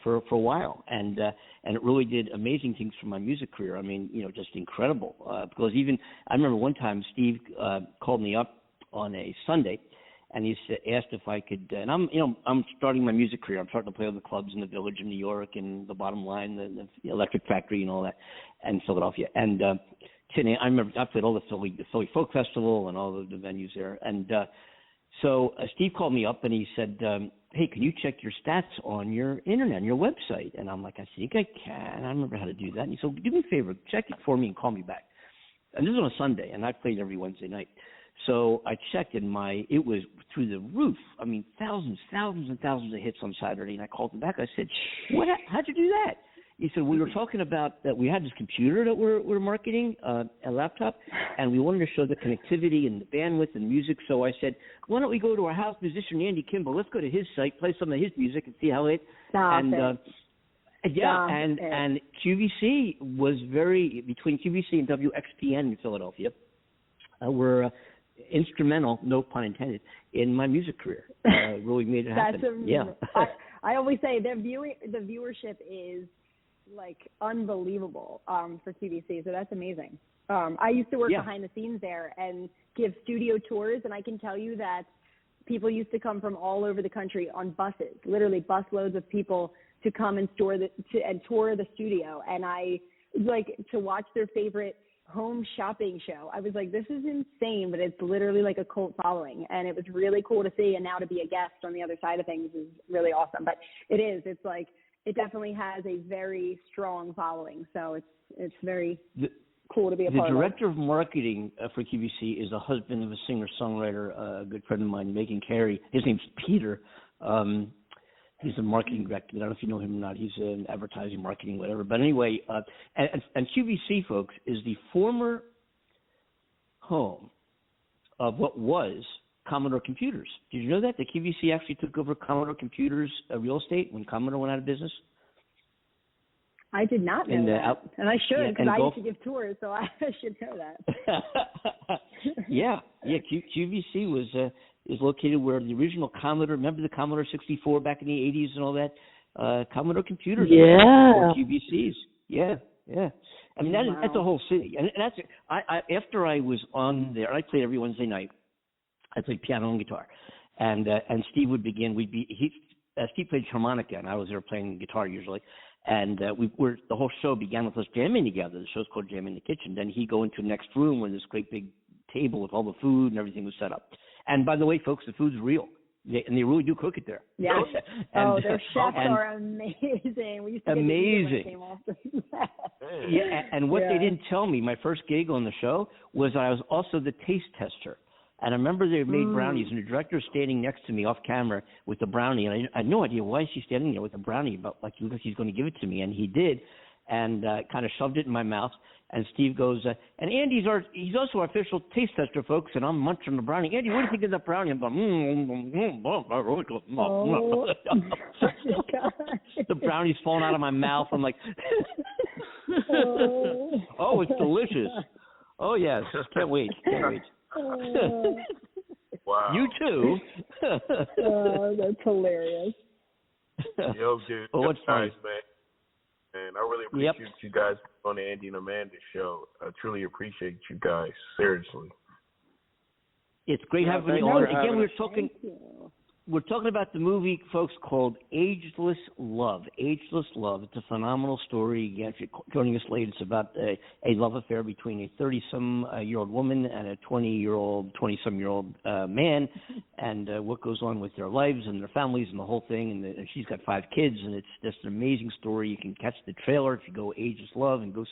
for a while, and it really did amazing things for my music career. I mean, just incredible. Because even I remember one time Steve called me up on a Sunday, and he asked if I could. And I'm starting my music career. I'm starting to play with the clubs in the Village of New York and the Bottom Line, the Electric Factory, and all that, and Philadelphia. And I remember I played all the Philly Folk Festival and all the venues there. And so Steve called me up and he said, hey, can you check your stats on your internet, on your website? And I'm like, I think I can. I don't remember how to do that. And he said, do me a favor, check it for me and call me back. And this was on a Sunday, and I played every Wednesday night. So I checked, and it was through the roof. I mean, thousands and thousands of hits on Saturday. And I called him back. I said, how'd you do that? He said, we were talking about that we had this computer that we're marketing, a laptop, and we wanted to show the connectivity and the bandwidth and music. So I said, why don't we go to our house musician, Andy Kimball? Let's go to his site, play some of his music, and see how it. And QVC was between QVC and WXPN in Philadelphia, were instrumental, no pun intended, in my music career. Really made it happen. I always say the viewership is like unbelievable for QVC, so that's amazing. I used to work behind the scenes there and give studio tours, and I can tell you that people used to come from all over the country on buses, literally busloads of people to come and tour the studio, and I like to watch their favorite home shopping show. I was like, this is insane, but it's literally like a cult following, and it was really cool to see, and now to be a guest on the other side of things is really awesome. But it's like it definitely has a very strong following, so it's very cool to be a part of. The director of marketing for QVC is the husband of a singer-songwriter, a good friend of mine, Megan Carey. His name's Peter. He's a marketing director. I don't know if you know him or not. He's in advertising, marketing, whatever. But anyway, and QVC, folks, is the former home of what was Commodore Computers. Did you know that? The QVC actually took over Commodore Computers real estate when Commodore went out of business? I did not know that. And I should, because I used to give tours, so I should know that. QVC is located where the original Commodore, remember the Commodore 64 back in the 80s and all that? Commodore Computers. Yeah. QVCs. Yeah. I mean, that's a whole city. And that's after I was on there, I played every Wednesday night. I played piano and guitar, and Steve would begin. Steve played harmonica, and I was there playing guitar usually. And the whole show began with us jamming together. The show's called Jamming in the Kitchen. Then he'd go into the next room where this great big table with all the food and everything was set up. And by the way, folks, the food's real. And they really do cook it there. Yeah. Their chefs are amazing. We used to amazing. Yeah, and what they didn't tell me, my first gig on the show, was I was also the taste tester. And I remember they made brownies, and the director was standing next to me off camera with the brownie, and I had no idea why she's standing there with the brownie, but like he's going to give it to me, and he did, and kind of shoved it in my mouth. And Steve goes, and Andy's he's also our official taste tester, folks, and I'm munching the brownie. Andy, what do you think of that brownie? I'm going, the brownie's falling out of my mouth. I'm like, oh, it's delicious. Oh, yes, can't wait. Wow. You too. That's hilarious. Yo, dude, what's nice, man. And I really appreciate you guys on the Andy and Amanda show. I truly appreciate you guys. Seriously. It's great having you on. Again, we're talking about the movie, folks, called Ageless Love. Ageless Love. It's a phenomenal story. Again, if you're joining us late, it's about a love affair between a 30-some-year-old woman and a 20-some-year-old man, and what goes on with their lives and their families and the whole thing. And she's got 5 kids, and it's just an amazing story. You can catch the trailer if you go Ageless Love and go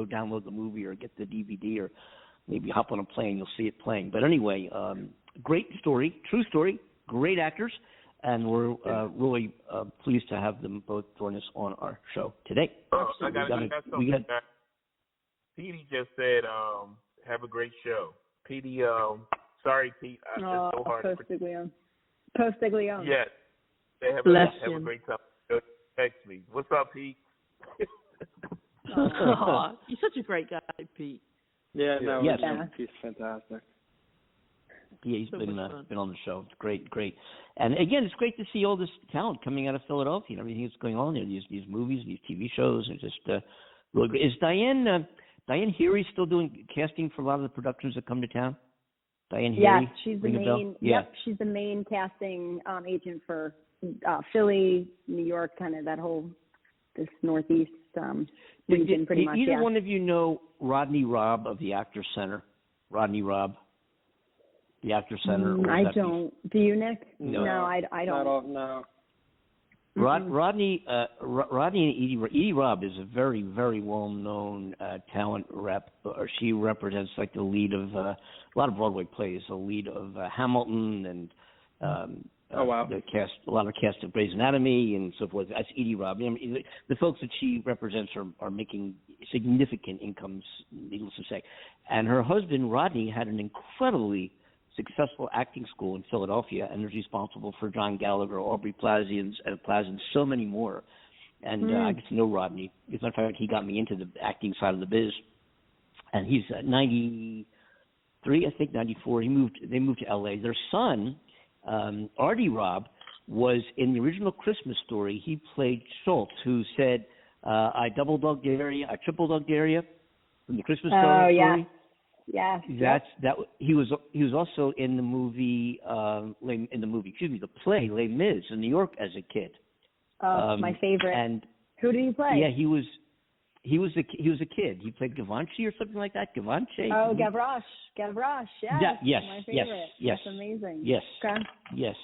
download the movie or get the DVD or maybe hop on a plane. You'll see it playing. But anyway, great story, true story. Great actors, and we're really pleased to have them both join us on our show today. I got something. Petey just said, have a great show. Petey, sorry, Pete. It's so hard. Postiglione. Yes. Have a great time. Text me. What's up, Pete? You're such a great guy, Pete. Yeah, no, yes. Pete's fantastic. Yeah, he's been on the show. It's great. And again, it's great to see all this talent coming out of Philadelphia and everything that's going on there. These movies, these TV shows are just really great. Is Diane Heary still doing casting for a lot of the productions that come to town? Diane Heary? Yeah, she's the main. Yep, she's the main casting agent for Philly, New York, kind of this Northeast region, pretty much. Either one of you know Rodney Robb of the Actors Center? Rodney Robb. The Actors Center? I don't. Do you, Nick? No, I don't. No. Rodney and Edie Robb is a very, very well-known talent rep. She represents like the lead of a lot of Broadway plays, the lead of Hamilton and oh wow, a lot of cast of Grey's Anatomy and so forth. That's Edie Robb. I mean, the folks that she represents are making significant incomes, needless to say. And her husband Rodney had an incredibly successful acting school in Philadelphia, and is responsible for John Gallagher, Aubrey Plaza, and so many more. And I get to know Rodney. As a matter of fact, he got me into the acting side of the biz. And he's 93, I think, 94. They moved to L.A. Their son, Artie Robb, was in the original Christmas Story. He played Schultz, who said, "I double dog dare you, I triple dog dare you," from the Christmas Story. Oh yeah. Yeah, that. He was also in the movie, the play Les Mis in New York as a kid. Oh, my favorite. And who did he play? Yeah, he was a kid. He played Givenchy or something like that. Givenchy. Oh, Gavroche. Yes. Yes. My favorite. Yes. That's amazing. Yes. Okay. Yes.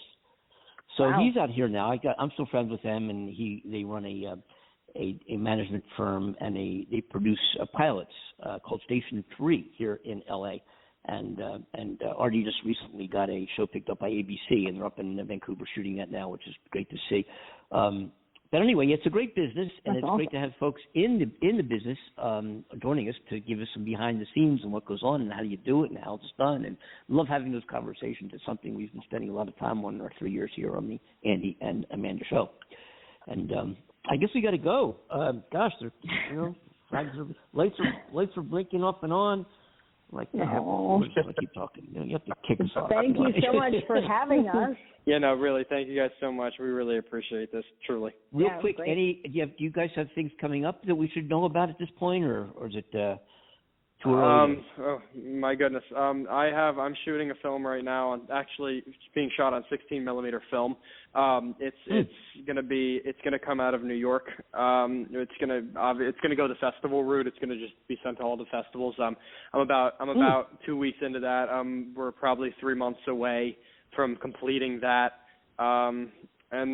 So he's out here now. I'm still friends with them, and they run a management firm, and they produce pilots called Station 3 here in L.A. And Artie just recently got a show picked up by ABC, and they're up in Vancouver shooting that now, which is great to see. But anyway, it's a great business, and it's great to have folks in the business joining us to give us some behind the scenes and what goes on and how do you do it and how it's done. And love having those conversations. It's something we've been spending a lot of time on in our 3 years here on the Andy and Amanda show. And I guess we got to go. Gosh, lights are blinking off and on. Like, you just want to keep talking. You have to kick us off. Thank you so much for having us. Yeah, no, really, thank you guys so much. We really appreciate this, truly. Real quick, do you guys have things coming up that we should know about at this point, or is it too early? Oh my goodness. I'm shooting a film right now. Actually, it's being shot on 16 millimeter film. It's gonna come out of New York. It's gonna go the festival route. It's gonna just be sent to all the festivals. I'm about 2 weeks into that. We're probably 3 months away from completing that. And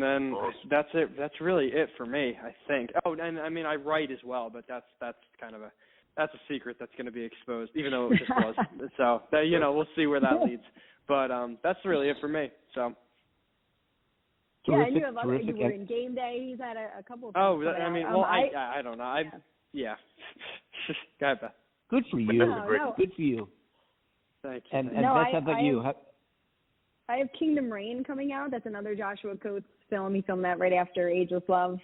then that's it. That's really it for me, I think. Oh, and I mean, I write as well, but that's kind of that's a secret that's going to be exposed, even though it just was. So, we'll see where that leads. But that's really it for me. So. Yeah, and you have other. You were in Game Day. He's had a couple of. Oh, I mean, well, I don't know. Yeah. Go ahead, Beth. Good for you. Good for you. Thank you. And Beth, how about you? I have Kingdom Reign coming out. That's another Joshua Coates film. He filmed that right after Ageless Love.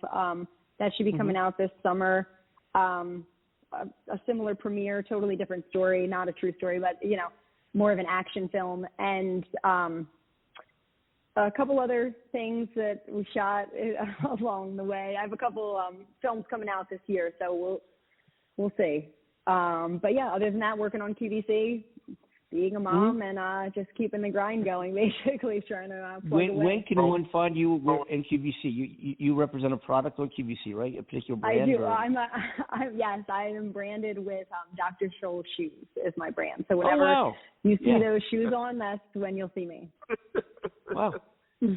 That should be coming out this summer. A similar premiere, totally different story, not a true story, but more of an action film, and a couple other things that we shot along the way. I have a couple films coming out this year, so we'll see. But yeah, other than that, working on QVC, being a mom, and just keeping the grind going, basically trying to plug away. When can one find you in QVC? You represent a product on QVC, right? A particular brand? I do. Yes, I am branded with Dr. Scholl Shoes is my brand. So whenever you see those shoes on, that's when you'll see me. Wow.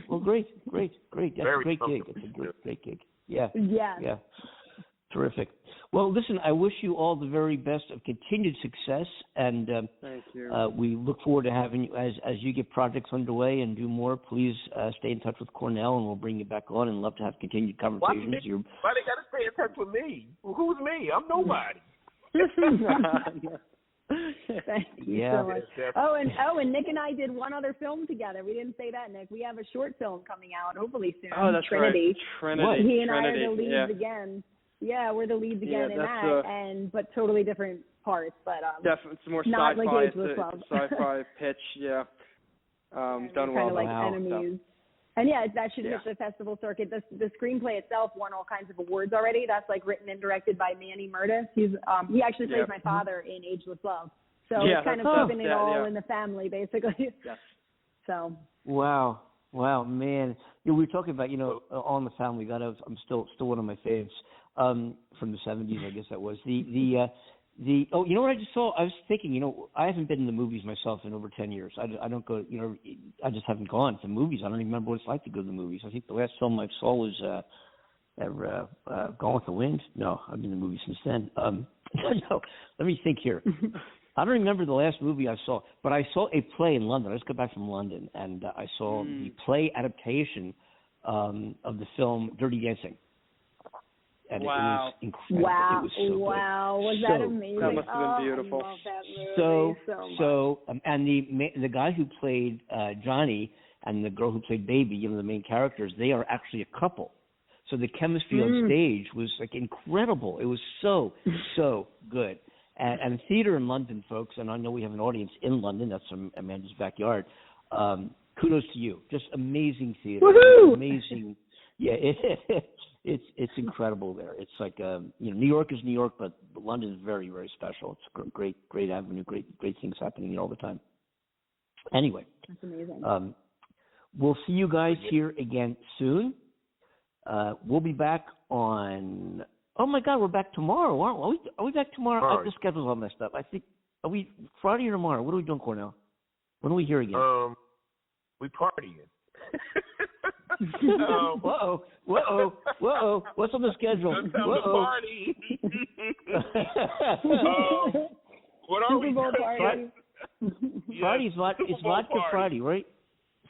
Well, great. That's a great gig. It's a great gig. Yeah. Terrific. Well, listen, I wish you all the very best of continued success, and thank you. We look forward to having you as you get projects underway and do more. Please stay in touch with Cornell, and we'll bring you back on, and love to have continued conversations. Why they got to stay in touch with me? Well, who's me? I'm nobody. Thank you so much. And Nick and I did one other film together. We didn't say that, Nick. We have a short film coming out hopefully soon. Oh, that's Trinity. Right. Trinity. He and I are the leads again. Yeah, we're the leads again in that, but totally different parts. But definitely, it's more not sci-fi. Like it's a sci-fi pitch. Yeah. Done well. Kind of like enemies. So. And that should hit the festival circuit. The screenplay itself won all kinds of awards already. That's like written and directed by Manny Murtis. He actually plays my father in Ageless Love. So it's kind of keeping it all in the family, basically. Yes. So. Wow, man. We were talking about, All in the Family. I'm still one of my faves from the 70s, I guess that was. You know what I just saw? I was thinking, I haven't been in the movies myself in over 10 years. I don't go, I just haven't gone to movies. I don't even remember what it's like to go to the movies. I think the last film I saw was Gone with the Wind. No, I've been in the movies since then. No, let me think here. I don't remember the last movie I saw, but I saw a play in London. I just got back from London, and I saw the play adaptation of the film Dirty Dancing. And it was incredible. Wow. It was so wow. good. Was that amazing? That must have been beautiful. I love that movie so much. And the guy who played Johnny and the girl who played Baby, the main characters, they are actually a couple. So the chemistry on stage was like incredible. It was so good. And theater in London, folks, and I know we have an audience in London. That's Amanda's backyard. Kudos to you. Just amazing theater. Woohoo! Amazing. Yeah, it's incredible there. It's like New York is New York, but London is very, very special. It's a great avenue, great things happening here all the time. Anyway, that's amazing. We'll see you guys here again soon. We'll be back on. Oh my God, we're back tomorrow, aren't we? Are we back tomorrow? The schedule's all messed up. I think are we Friday or tomorrow? What are we doing, Cornell? When are we here again? We partying. Whoa! What's on the schedule? Party. What are we? Party. Friday's it's vodka Friday, right?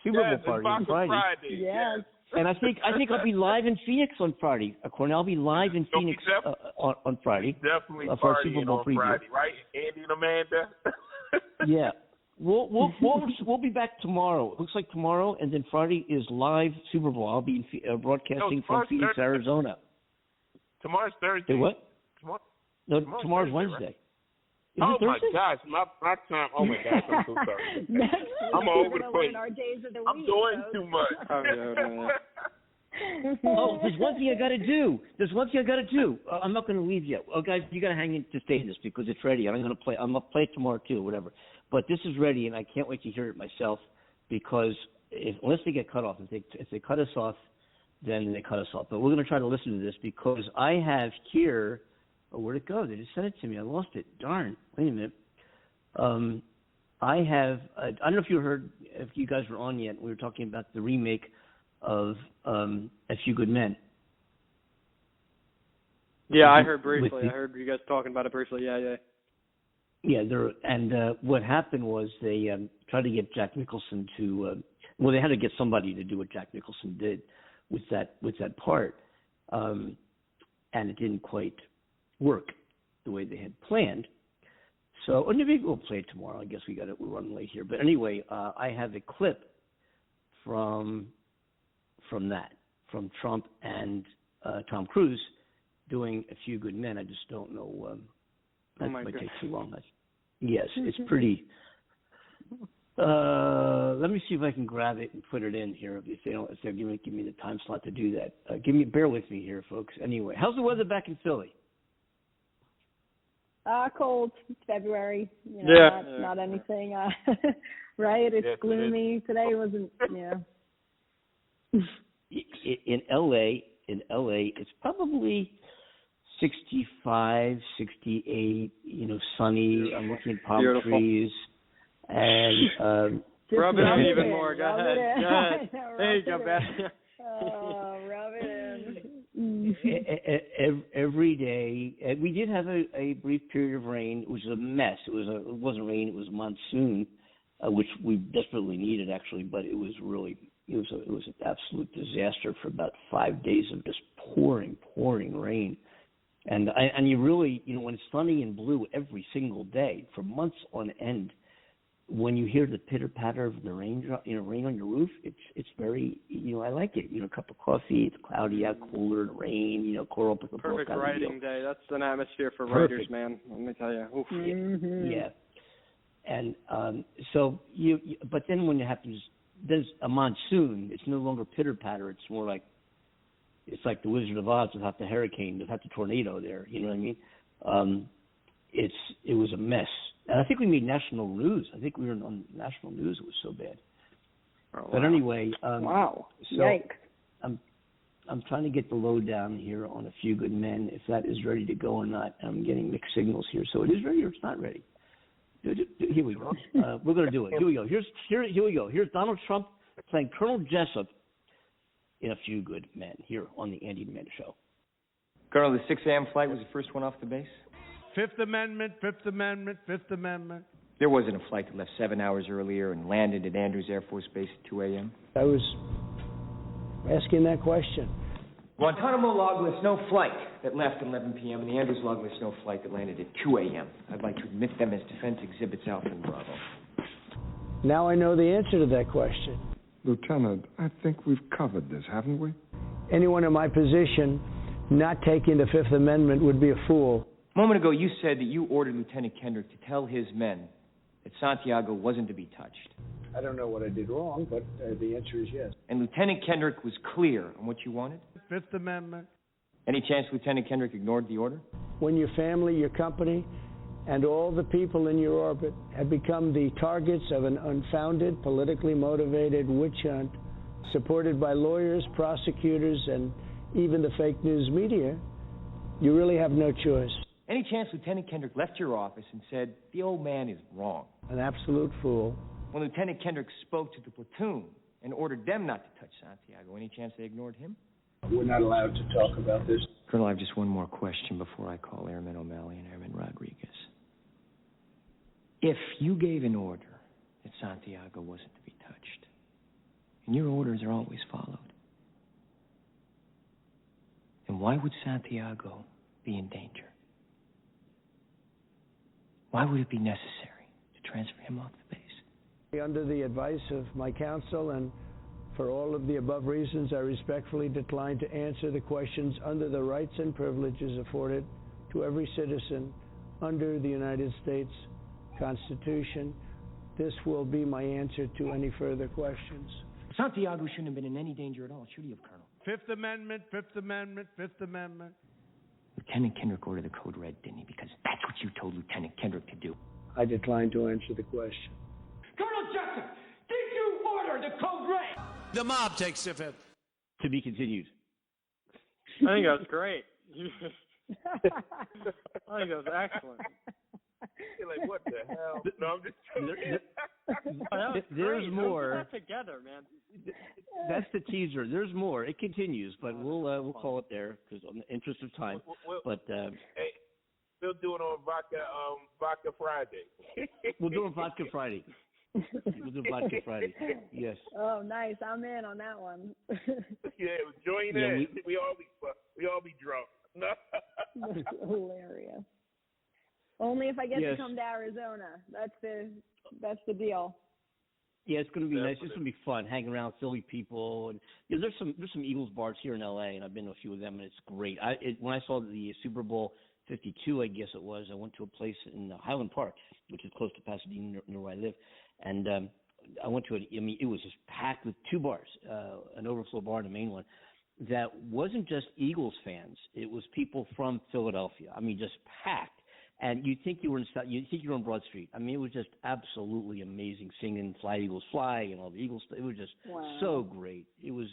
Super Bowl party Friday. Yes. And I think I'll be live in Phoenix on Friday. Cornell will be live in Phoenix on Friday. Definitely for our Super Bowl on preview. Friday, right? Andy and Amanda. Yeah. We'll be back tomorrow. It looks like tomorrow, and then Friday is live Super Bowl. I'll be broadcasting from Phoenix, Thursday. Arizona. Tomorrow's Thursday. What? Tomorrow's Wednesday. Oh my Thursday? gosh, my time. Oh my gosh, I'm so sorry. I'm all over the place. Our days of the I'm week, doing folks. too much. Oh, there's one thing I got to do. I'm not going to leave yet. Oh, guys, you got to hang in to stay this because it's ready. I'm going to play. I'm going to play it tomorrow too, whatever. But this is ready, and I can't wait to hear it myself because unless they get cut off, if they cut us off, then they cut us off. But we're going to try to listen to this because I have here. Oh, where'd it go? They just sent it to me. I lost it. Darn. Wait a minute. I have. I don't know if you heard. If you guys were on yet, we were talking about the remake of A Few Good Men. Yeah, I heard briefly. I heard you guys talking about it briefly. Yeah. Yeah, what happened was they tried to get Jack Nicholson to. They had to get somebody to do what Jack Nicholson did with that part, and it didn't quite work the way they had planned. So, maybe we'll play it tomorrow. I guess we're running late here. But anyway, I have a clip from Trump and Tom Cruise doing A Few Good Men. I just don't know. That might take too long. Yes, it's pretty. Let me see if I can grab it and put it in here. If they're give me the time slot to do that. Bear with me here, folks. Anyway, how's the weather back in Philly? Cold. It's February. Not anything. Right? It's gloomy. Today wasn't. Yeah. In LA, it's probably 65, 68. Sunny. I'm looking at palm trees, and rub it in even more. Go ahead. There you go, Beth. Rub it in. Every day, we did have a brief period of rain. It was a mess. It wasn't rain. It was monsoon, which we desperately needed actually. But it was really. It was an absolute disaster for about 5 days of just pouring rain, and you really when it's sunny and blue every single day for months on end, when you hear the pitter patter of the rain on your roof, it's very I like it. A cup of coffee, it's cloudy out, cooler, rain, curl up with the book. Perfect writing day. That's an atmosphere for writers, man. Let me tell you. Oof. Yeah, and but then when it happens. There's a monsoon. It's no longer pitter patter. It's more like the Wizard of Oz without the hurricane, without the tornado. There, you know what I mean? It was a mess, and I think we made national news. I think we were on national news. It was so bad. Oh, wow. But anyway, wow. So Yikes. I'm trying to get the lowdown here on A Few Good Men. If that is ready to go or not, I'm getting mixed signals here. So it is ready or it's not ready. Here we go. We're going to do it. Here we go. Here we go. Here's Donald Trump playing Colonel Jessup in A Few Good Men here on the Andy and Amanda Show. Colonel, the 6 a.m. flight was the first one off the base? Fifth Amendment. There wasn't a flight that left 7 hours earlier and landed at Andrews Air Force Base at 2 a.m.? I was asking that question. Guantanamo log lists no flight that left at 11 p.m., and the Andrews log lists no flight that landed at 2 a.m. I'd like to admit them as defense exhibits Alpha and Bravo. Now I know the answer to that question. Lieutenant, I think we've covered this, haven't we? Anyone in my position not taking the Fifth Amendment would be a fool. A moment ago, you said that you ordered Lieutenant Kendrick to tell his men that Santiago wasn't to be touched. I don't know what I did wrong, but the answer is yes. And Lieutenant Kendrick was clear on what you wanted? Fifth Amendment. Any chance Lieutenant Kendrick ignored the order? When your family, your company, and all the people in your orbit have become the targets of an unfounded, politically motivated witch hunt, supported by lawyers, prosecutors, and even the fake news media, you really have no choice. Any chance Lieutenant Kendrick left your office and said, the old man is wrong? An absolute fool. When Lieutenant Kendrick spoke to the platoon and ordered them not to touch Santiago, any chance they ignored him? We're not allowed to talk about this. Colonel, I have just one more question before I call Airman O'Malley and Airman Rodriguez. If you gave an order that Santiago wasn't to be touched, and your orders are always followed, then why would Santiago be in danger? Why would it be necessary to transfer him off the base? Under the advice of my counsel and for all of the above reasons, I respectfully decline to answer the questions under the rights and privileges afforded to every citizen under the United States Constitution. This will be my answer to any further questions. Santiago shouldn't have been in any danger at all, should he have, Colonel? Fifth Amendment, Fifth Amendment, Fifth Amendment. Lieutenant Kendrick ordered the code red, didn't he? Because that's what you told Lieutenant Kendrick to do. I decline to answer the question. Colonel Jessup, did you order the code red? The mob takes the fifth. To be continued. I think that was great. I think that was excellent. You're like, what the hell? No, I'm just There's more. Put that together, man. That's the teaser. There's more. It continues, but we'll call it there because in the interest of time. Hey, we'll do it on Vodka Friday. We'll do it on Vodka Friday. We'll do Vodka Friday. Yes. Oh, nice. I'm in on that one. Yeah, join in. We all be drunk. That's hilarious. Only if I get to come to Arizona. That's the deal. Yeah, it's going to be nice. It's going to be fun hanging around with Philly people, and there's some Eagles bars here in LA, and I've been to a few of them, and it's great. When I saw the Super Bowl 52, I guess it was, I went to a place in Highland Park, which is close to Pasadena, near where I live, and I went to it. I mean, it was just packed with two bars, an overflow bar and a main one. That wasn't just Eagles fans; it was people from Philadelphia. I mean, just packed. And you'd think you were on Broad Street. I mean, it was just absolutely amazing, singing "Fly Eagles Fly" and all the Eagles. It was just so great. It was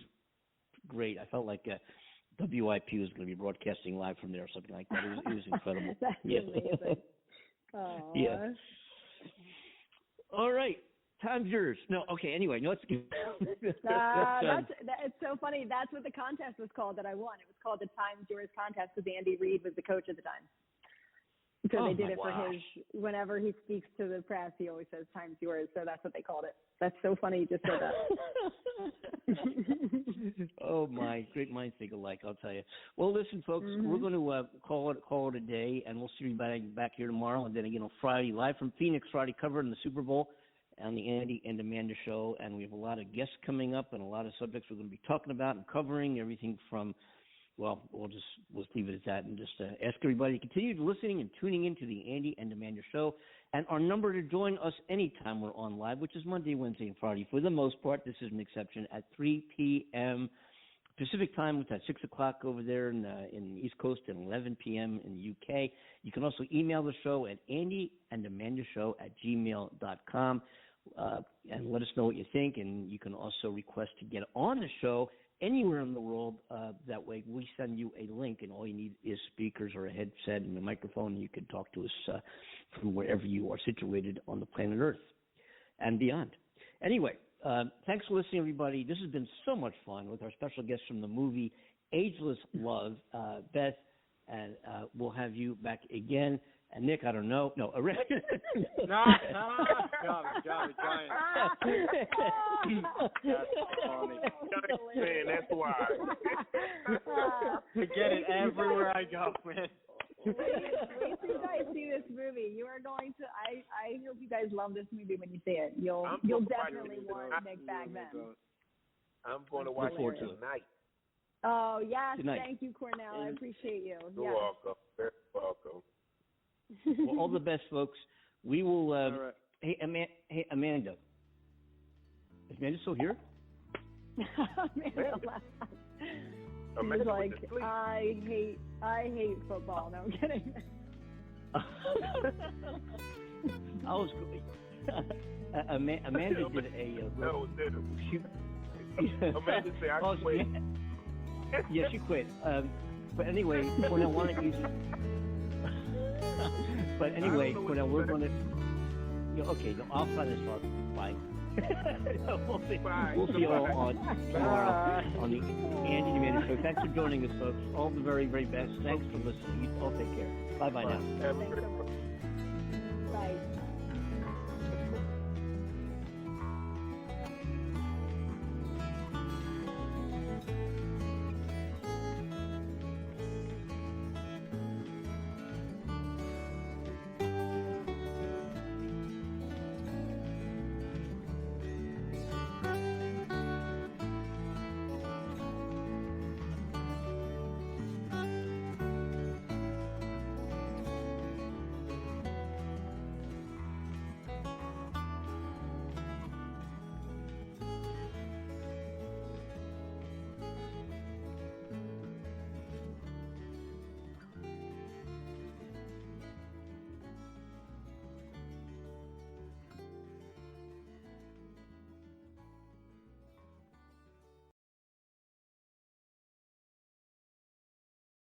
great. I felt like WIP was going to be broadcasting live from there or something like that. It was incredible. That's amazing. Aww. Yeah. All right. Time's yours. No, okay. Anyway, no, it's good. It's so funny. That's what the contest was called that I won. It was called the Time's Yours contest because Andy Reid was the coach at the time. So they did it for his, whenever he speaks to the press, he always says, "Time's yours." So that's what they called it. That's so funny you just said that. Oh, my. Great minds think alike, I'll tell you. Well, listen, folks, we're going to call it a day, and we'll see you back here tomorrow. And then again on Friday, live from Phoenix, Friday covering the Super Bowl on the Andy and Amanda Show. And we have a lot of guests coming up and a lot of subjects we're going to be talking about and covering, everything from well, we'll leave it at that and just ask everybody to continue listening and tuning into the Andy and Amanda Show. And our number to join us anytime we're on live, which is Monday, Wednesday, and Friday. For the most part, this is an exception at 3 p.m. Pacific time, which is at 6 o'clock over there in the East Coast and 11 p.m. in the UK. You can also email the show at andyandamandaShow@gmail.com and let us know what you think. And you can also request to get on the show anywhere in the world. That way we send you a link, and all you need is speakers or a headset and a microphone, and you can talk to us from wherever you are situated on the planet Earth and beyond. Anyway, thanks for listening, everybody. This has been so much fun with our special guest from the movie Ageless Love, Beth, and we'll have you back again. And Nick, I don't know. No, No, Johnny. That's funny. Man, that's why. I get it everywhere I go, man. Wait till you guys see this movie. You are going to. I hope you guys love this movie when you see it. You'll definitely want Nick back then. I'm going to watch it tonight. Oh yes, Good night. Thank you, Cornell. I appreciate you. You're welcome. Very welcome. Well, all the best, folks. We will. Right. Hey, Amanda. Is Amanda still here? She's like, I hate football. No, I'm kidding. Amanda did a. Amanda said I quit. Yeah, she quit. But anyway, Cornell, why don't you? But anyway, Cornell, we're going to. Okay, no, I'll sign this off. Bye. We'll see you all on tomorrow on the Andy and Amanda Show. Thanks for joining us, folks. All the very, very best. Thanks for listening. You all take care. Bye now. Thanks so much. Bye.